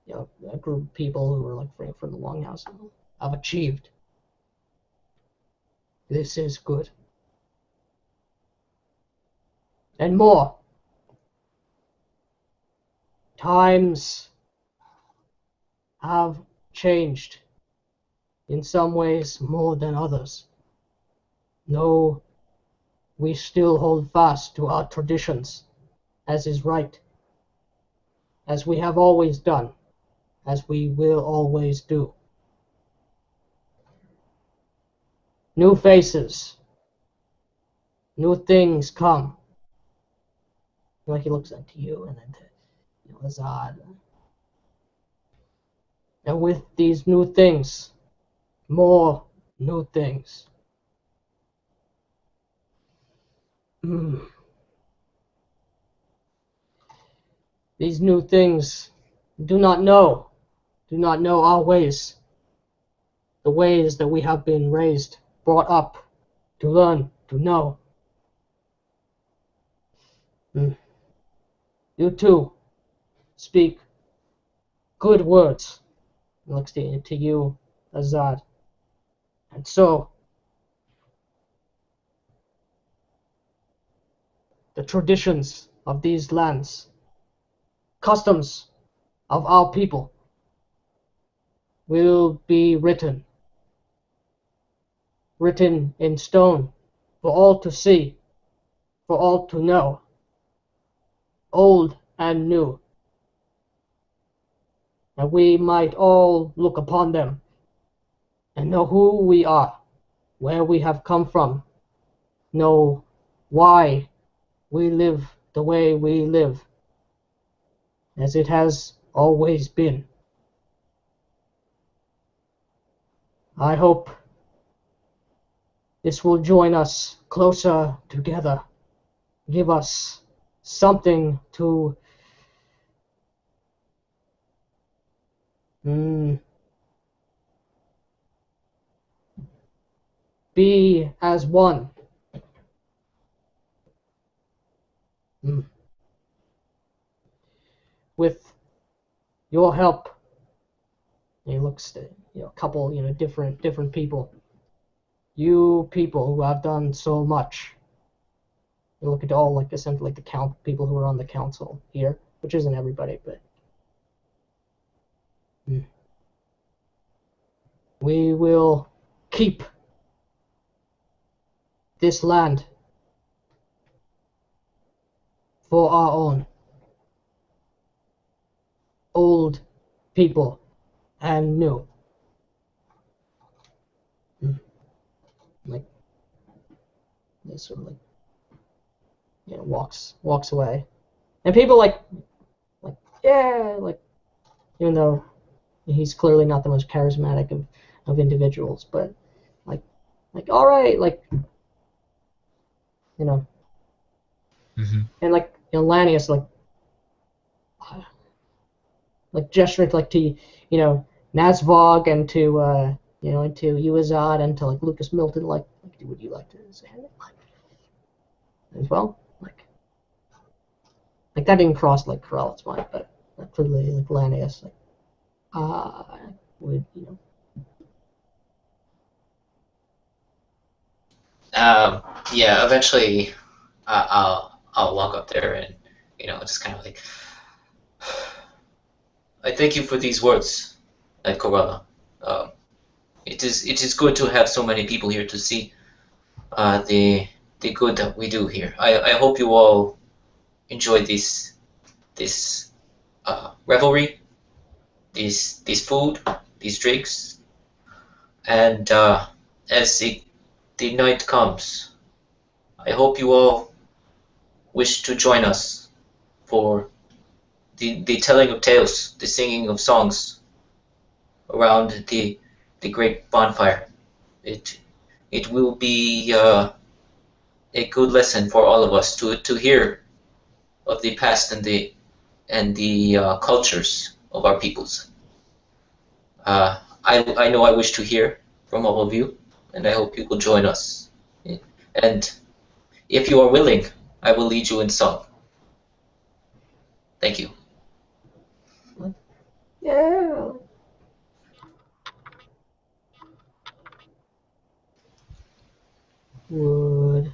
a group of people who were like from the Longhouse, have achieved. This is good. And more. Times have changed, in some ways more than others. No, we still hold fast to our traditions, as is right, as we have always done, as we will always do. New faces, new things come. Like he looks up to you and then to Azad. And with these new things, more new things. These new things do not know our ways, the ways that we have been raised, brought up to learn, to know. You too speak good words. He looks to you, Azad. And so, the traditions of these lands customs of our people will be written in stone for all to see, for all to know, old and new, that we might all look upon them and know who we are, where we have come from, know why we live the way we live, as it has always been. I hope this will join us closer together, give us something to be as one. With your help, he looks to a couple different people. You people who have done so much. You look at all essentially the people who are on the council here, which isn't everybody, but we will keep this land for our own, old people and new. They sort of walks away, and people yeah, even though he's clearly not the most charismatic of individuals, but all right, Mm-hmm. and Lanius gesturing to Nazvog and to and to Uazad and to Lucas Milton, would you like to say anything as well? That didn't cross Corral's mind, but clearly Lanius would Yeah, eventually I'll walk up there and just kind of I thank you for these words, Corella. It is good to have so many people here to see the good that we do here. I hope you all enjoy this revelry, this food, these drinks, and as the night comes, I hope you all wish to join us for the telling of tales, the singing of songs around the great bonfire. It will be a good lesson for all of us to hear of the past and the cultures of our peoples. I know I wish to hear from all of you, and I hope you will join us. And if you are willing, I will lead you in song. Thank you. Yeah. Would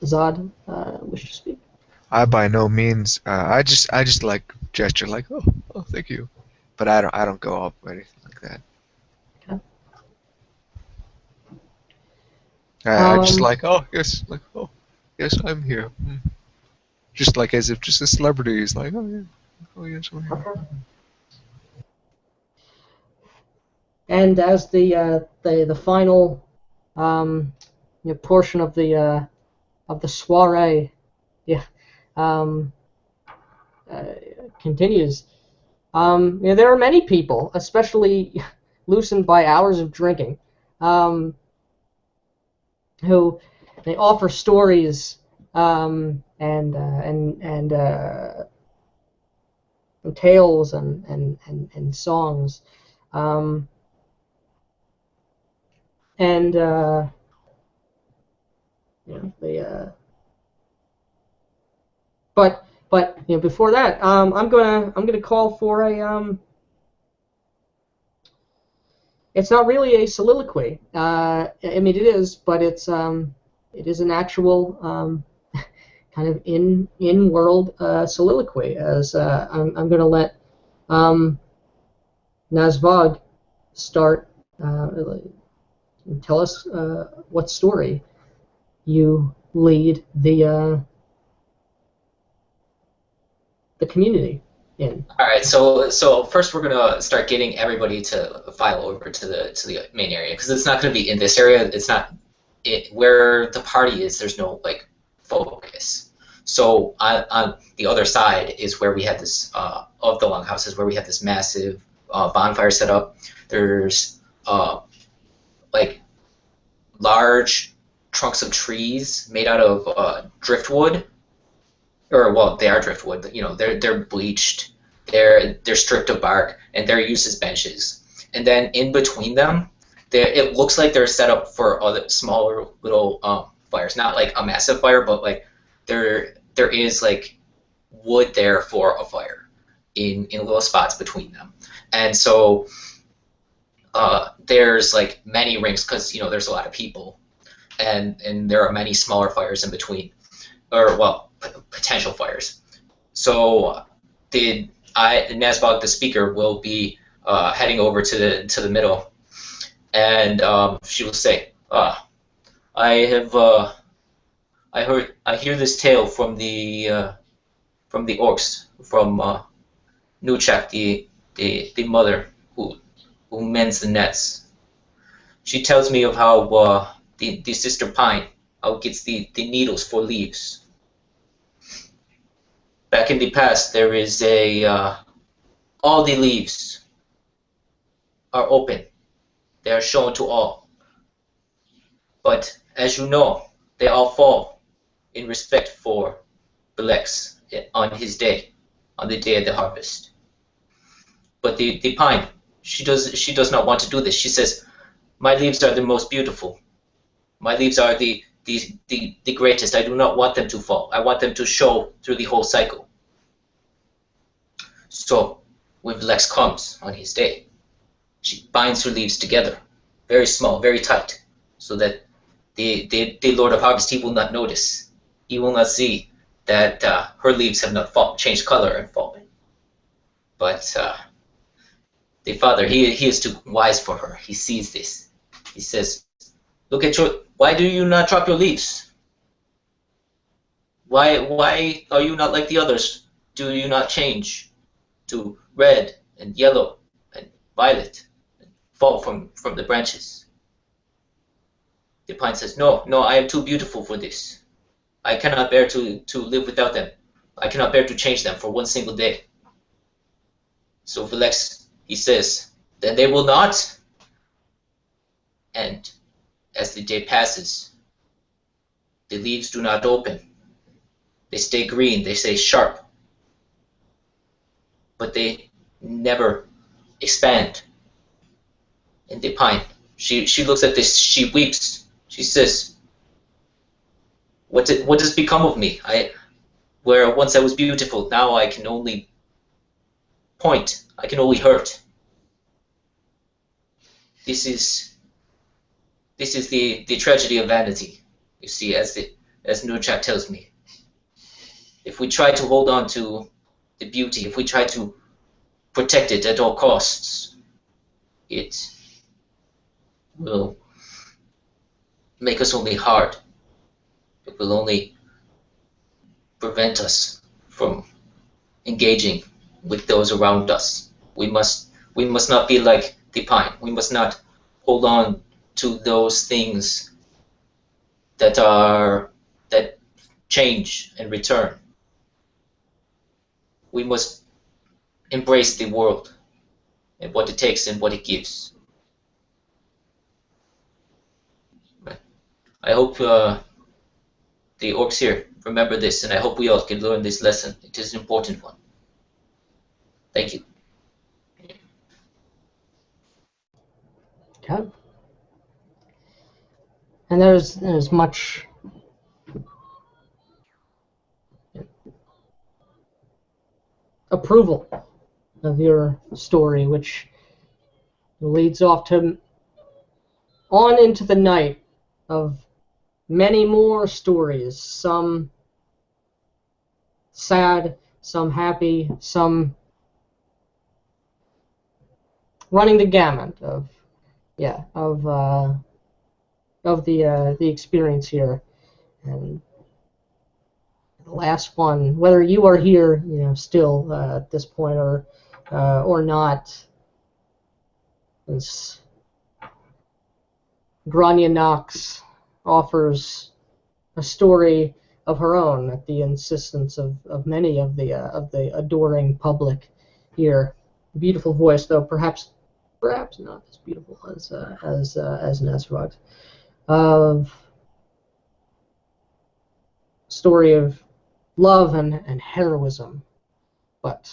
Zod wish to speak? I by no means. I just gesture oh thank you, but I don't go up or anything like that. Okay. I just oh yes, oh yes, I'm here. Just as if just a celebrity is oh yeah, oh yes, I'm here. Okay. And as the final portion of the soiree continues, there are many people, especially loosened by hours of drinking, who they offer stories and tales and songs. But before that, I'm gonna call for a It's not really a soliloquy. I mean, it is, but it is an actual kind of in-world soliloquy, as I'm going to let Nazvog start. Tell us what story you lead the community in. All right, so first we're gonna start getting everybody to file over to the main area, because it's not gonna be in this area. It's not where the party is. There's no like focus. So on the other side is where we had this of the longhouses, where we have this massive bonfire set up. There's like large trunks of trees made out of driftwood, or well, they are driftwood, but you know they're bleached, they're stripped of bark, and they're used as benches. And then in between them, it looks like they're set up for other smaller little fires, not like a massive fire, but like there is like wood there for a fire in little spots between them. And so there's like many rings, because you know there's a lot of people, and there are many smaller fires in between, or well, potential fires. So Nazbog, the speaker, will be heading over to the middle, and she will say, I hear this tale from the orcs, from Nuchak, the mother who mends the nets. She tells me of how the sister pine, how it gets the needles for leaves. Back in the past, there is all the leaves are open. They are shown to all. But as you know, they all fall in respect for Belex on his day, on the day of the harvest. But the pine, she does not want to do this. She says, my leaves are the most beautiful. My leaves are the greatest. I do not want them to fall. I want them to show through the whole cycle. So when Belex comes on his day, she binds her leaves together, very small, very tight, so that the Lord of Harvest, he will not notice. He will not see that her leaves have not changed color and fallen. But the father, he is too wise for her. He sees this. He says, look at why do you not drop your leaves? Why are you not like the others? Do you not change to red and yellow and violet and fall from the branches? The pine says, no, I am too beautiful for this. I cannot bear to live without them. I cannot bear to change them for one single day. So Belex, he says, then they will not. And as the day passes, the leaves do not open. They stay green, they stay sharp. But they never expand. And the pine, she looks at this, she weeps. She says, what has become of me? Where once I was beautiful, now I can only point, I can only hurt. This is the tragedy of vanity, you see, as Nurchak tells me. If we try to hold on to the beauty, if we try to protect it at all costs, it will make us only hard. It will only prevent us from engaging with those around us. We must not be like the pine. We must not hold on to those things that change and return. We must embrace the world and what it takes and what it gives. I hope the orcs here remember this, and I hope we all can learn this lesson. It is an important one. Thank you. Okay. And there's much approval of your story, which leads off to on into the night of many more stories, some sad, some happy, some running the gamut of the experience here. And the last one, whether you are here, still at this point or not, is Grania Nox offers a story of her own at the insistence of many of the adoring public here. Beautiful voice, though perhaps not as beautiful as Nasrog's. Of story of love and heroism, but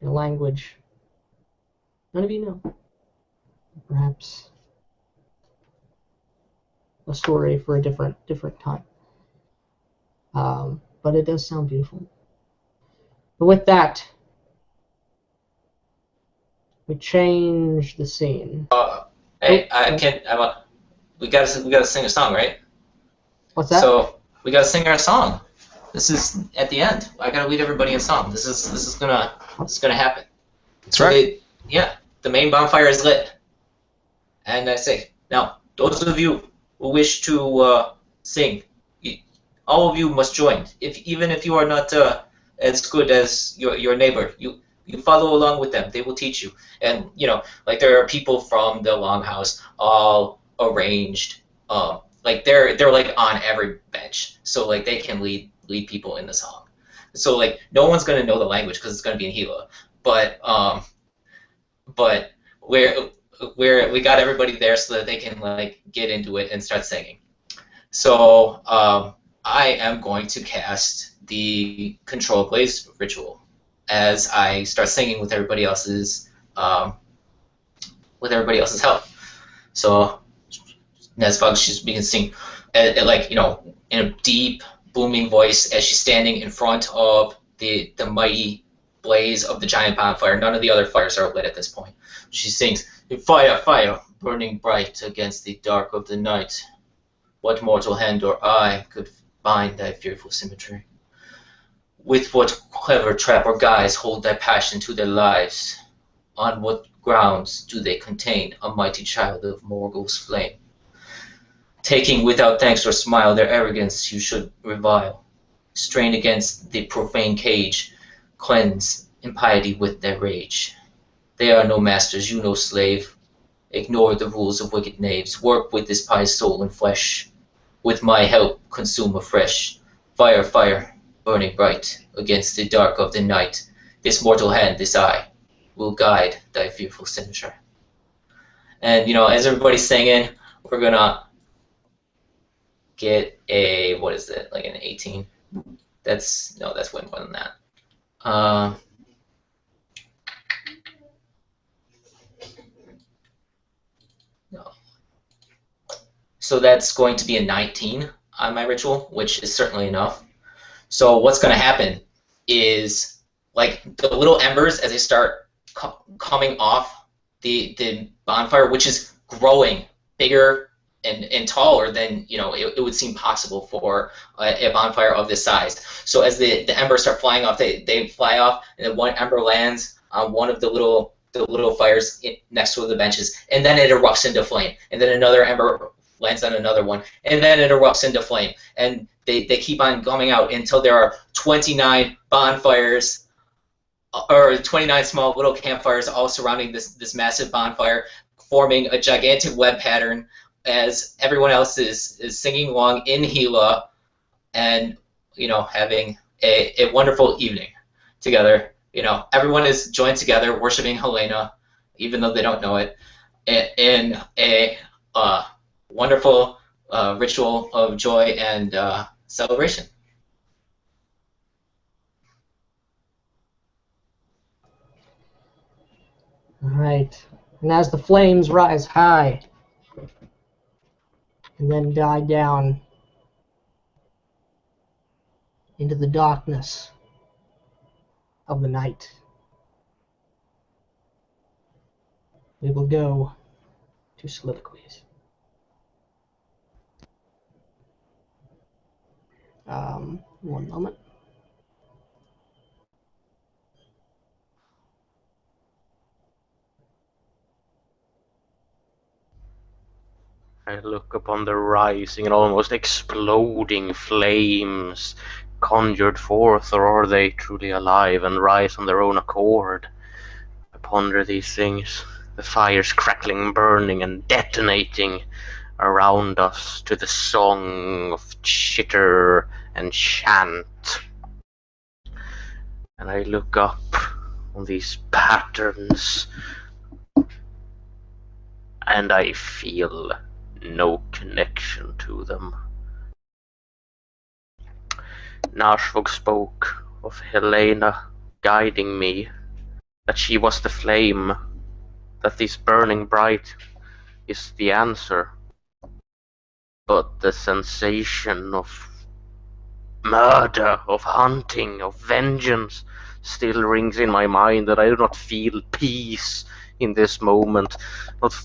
in a language none of you know. Perhaps a story for a different time. But it does sound beautiful. But with that, we change the scene. Hey, we gotta sing a song, right? What's that? So we gotta sing our song. This is at the end. I gotta lead everybody in song. This is gonna happen. That's right. The main bonfire is lit, and I say now, those of you who wish to sing, all of you must join. Even if you are not as good as your neighbor, you follow along with them. They will teach you. And like there are people from the longhouse all arranged. Like they're like on every bench, so like they can lead people in the song. So like no one's gonna know the language because it's gonna be in Gila, but we got everybody there so that they can like get into it and start singing. So I am going to cast the Control Blaze ritual as I start singing with everybody else's help. So Nesvog, she's beginning to sing like in a deep booming voice as she's standing in front of the mighty blaze of the giant bonfire. None of the other fires are lit at this point. She sings, "Fire, fire, burning bright against the dark of the night. What mortal hand or eye could bind thy fearful symmetry? With what clever trap or guise hold thy passion to their lives? On what grounds do they contain a mighty child of Morgul's flame? Taking without thanks or smile their arrogance you should revile. Strain against the profane cage, cleanse impiety with their rage. They are no masters, you no slave. Ignore the rules of wicked knaves. Work with this pious soul and flesh. With my help consume afresh. Fire, fire, burning bright against the dark of the night. This mortal hand, this eye, will guide thy fearful signature." And as everybody's singing, we're gonna get a, what is it, like an 18? That's way more than that. No. So that's going to be a 19 on my ritual, which is certainly enough. So what's going to happen is, like, the little embers as they start coming off the bonfire, which is growing bigger and taller than it would seem possible for a bonfire of this size. So as the embers start flying off, they fly off, and then one ember lands on one of the little fires next to the benches, and then it erupts into flame, and then another ember lands on another one, and then it erupts into flame, and they keep on coming out until there are 29 bonfires, or 29 small little campfires all surrounding this massive bonfire, forming a gigantic web pattern as everyone else is singing along in Gila and having a wonderful evening together. Everyone is joined together worshiping Helena, even though they don't know it, in a wonderful ritual of joy and celebration. All right. And as the flames rise high and then die down into the darkness of the night, we will go to soliloquies. One moment. I look upon the rising and almost exploding flames conjured forth, or are they truly alive and rise on their own accord? I ponder these things, the fires crackling, burning, and detonating around us to the song of chitter and chant. And I look up on these patterns and I feel no connection to them. Narshvog spoke of Helena guiding me, that she was the flame, that this burning bright is the answer. But the sensation of murder, of hunting, of vengeance still rings in my mind, that I do not feel peace in this moment. Not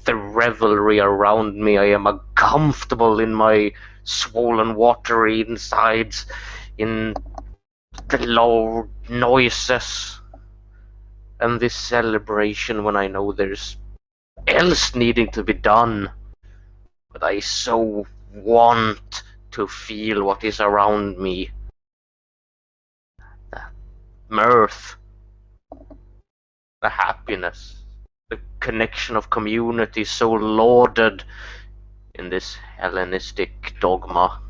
the revelry around me. I am uncomfortable in my swollen, watery insides, in the loud noises, and this celebration when I know there's else needing to be done. But I so want to feel what is around me. The mirth, the happiness, the connection of community so lauded in this Hellenistic dogma.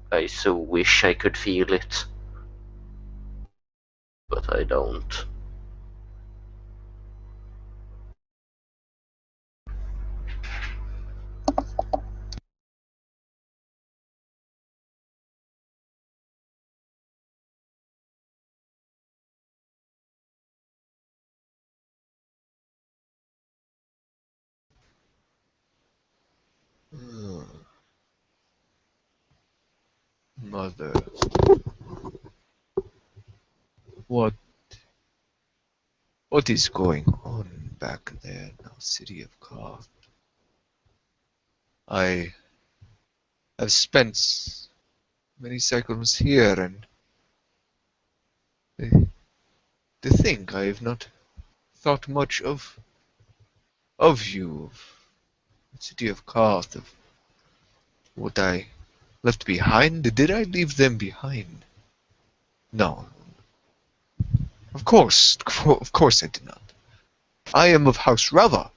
I so wish I could feel it, but I don't. Hmm. Mother, what what is going on back there in our city of Koth? I have spent many cycles here, and to think I have not thought much of you, of the city of Koth, of what I left behind. Did I leave them behind? No, of course I did not. I am of House Rava.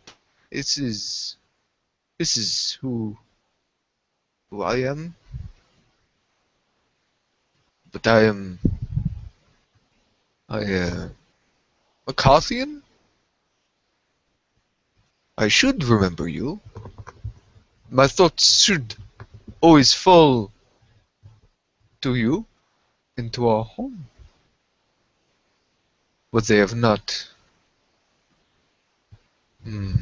This is who I am. But a Kothian? I should remember you. My thoughts should always fall to you, into our home. But they have not. Hmm.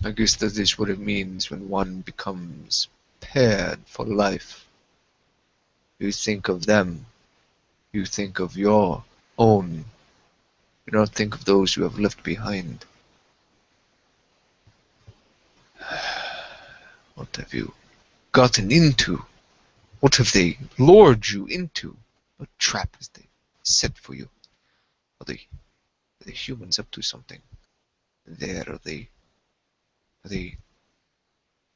I guess that is what it means when one becomes paired for life. You think of them. You think of your own. You don't think of those you have left behind. What have you gotten into? What have they lured you into? What trap has they set for you? Are the humans up to something? There are they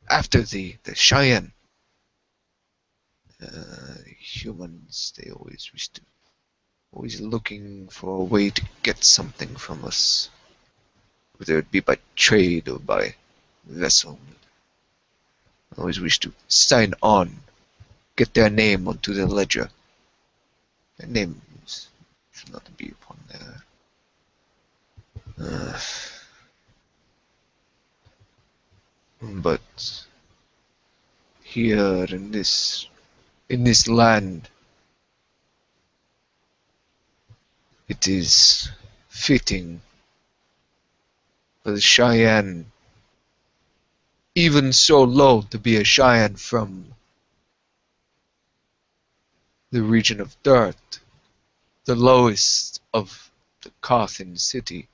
after the Cheyenne? Humans, they always wish to, always looking for a way to get something from us, whether it be by trade or by vessel. Always wish to sign on, get their name onto the ledger. Their names should not be upon there. But here in this land, it is fitting for the Cheyenne, even so low, to be a Cheyenne from the region of Dirt, the lowest of the Kothin city.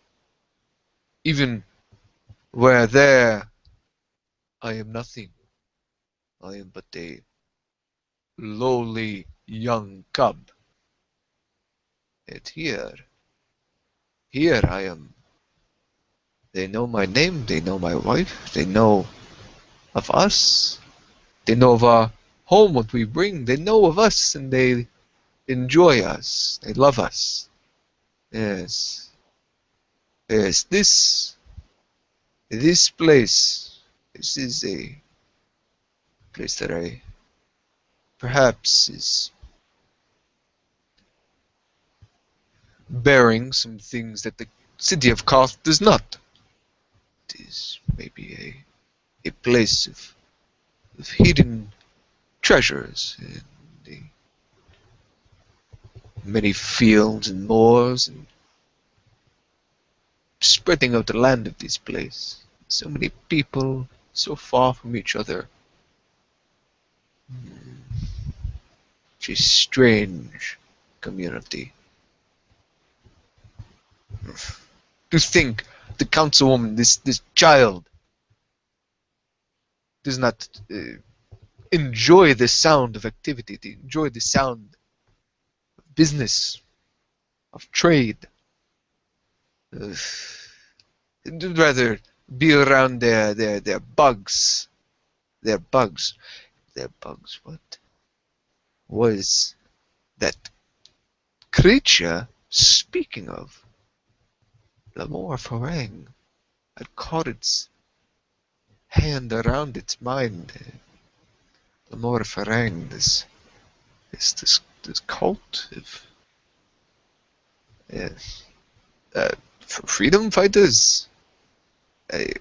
Even where there I am nothing. I am but a lowly young cub. And here I am. They know my name, they know my wife, they know of us, they know of our home, what we bring, they know of us, and they enjoy us, they love us. Yes, yes, this place, this is a place that I perhaps is bearing some things that the city of Koth does not. It is maybe a place of hidden treasures in the many fields and moors and spreading out the land of this place. So many people, so far from each other. It's a strange community. To think the councilwoman, this child, does not enjoy the sound of activity, to enjoy the sound of business, of trade. They'd rather be around their bugs. Their bugs. Their bugs. What was that creature speaking of? Lamore Farang had caught its hand around its mind. Lamore Farang, this cult of freedom fighters. I,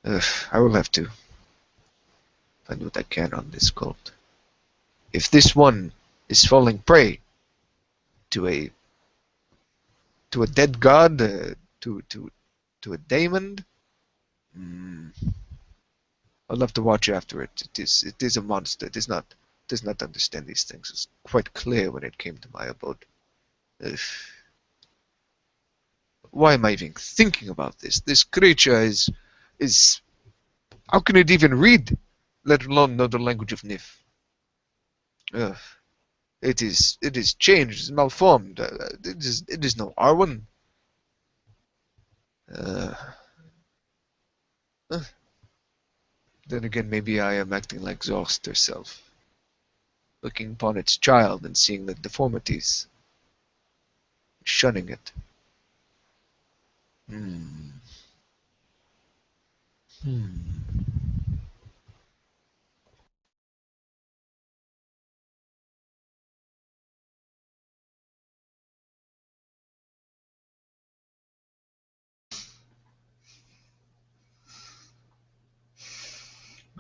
I will have to find what I can on this cult. If this one is falling prey to a dead god, to a daemon, I'll have to watch after it. It is a monster. It does not understand these things. It's quite clear when it came to my abode. Why am I even thinking about this? This creature is how can it even read, let alone know the language of Nif? It is changed, it's malformed. It is no Arwen. Then again, maybe I am acting like Zost herself, looking upon its child and seeing the deformities, shunning it.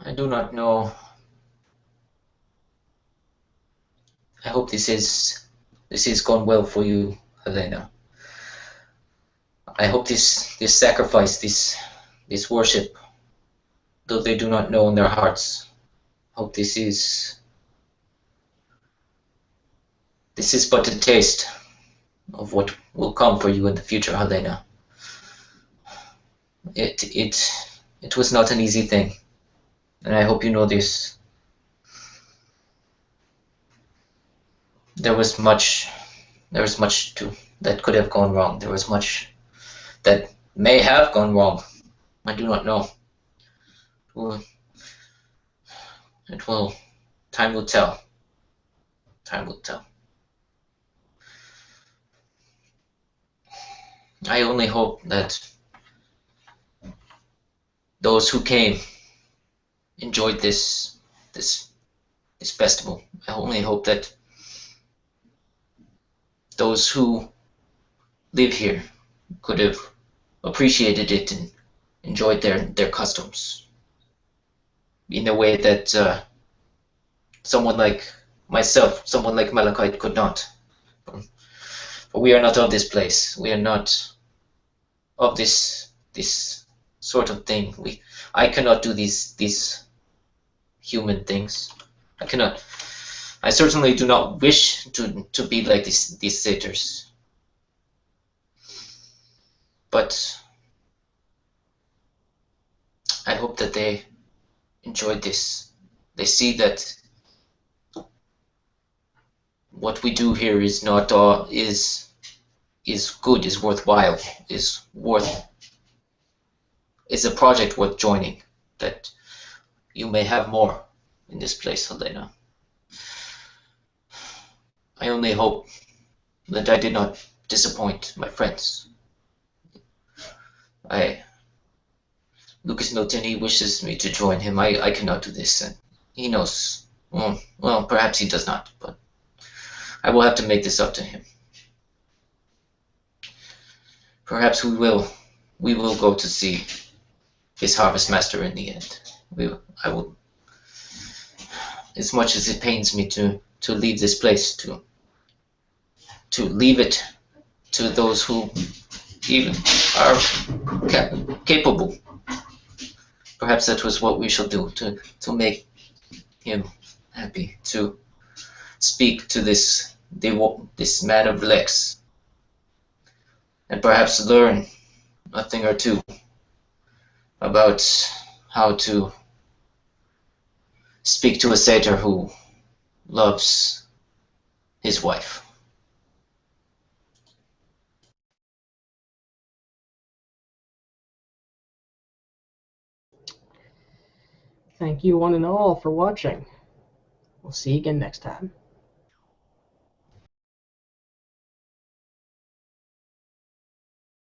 I do not know. I hope this is gone well for you, Helena. I hope this sacrifice, this worship, though they do not know in their hearts, hope this is but a taste of what will come for you in the future, Helena. It was not an easy thing, and I hope you know this. There was much that could have gone wrong. There was much that may have gone wrong. I do not know. Time will tell. Time will tell. I only hope that those who came enjoyed this festival. I only hope that those who live here could have appreciated it and enjoyed their customs in a way that someone like myself, someone like Malachite could not. For we are not of this place. We are not of this sort of thing. I cannot do these human things. I cannot. I certainly do not wish to be like these satyrs. But I hope that they enjoyed this They see that what we do here is not is good, is worthwhile, is a project worth joining. That you may have more in this place, Helena. I only hope that I did not disappoint my friends. Lucas Milton, he wishes me to join him. I cannot do this, and he knows. Well, perhaps he does not, but I will have to make this up to him. Perhaps we will go to see his harvest master in the end. I will, as much as it pains me to leave this place, to leave it to those who even are capable. Perhaps that was what we shall do, to make him happy, to speak to this man of Lex, and perhaps learn a thing or two about how to speak to a satyr who loves his wife. Thank you one and all for watching. We'll see you again next time.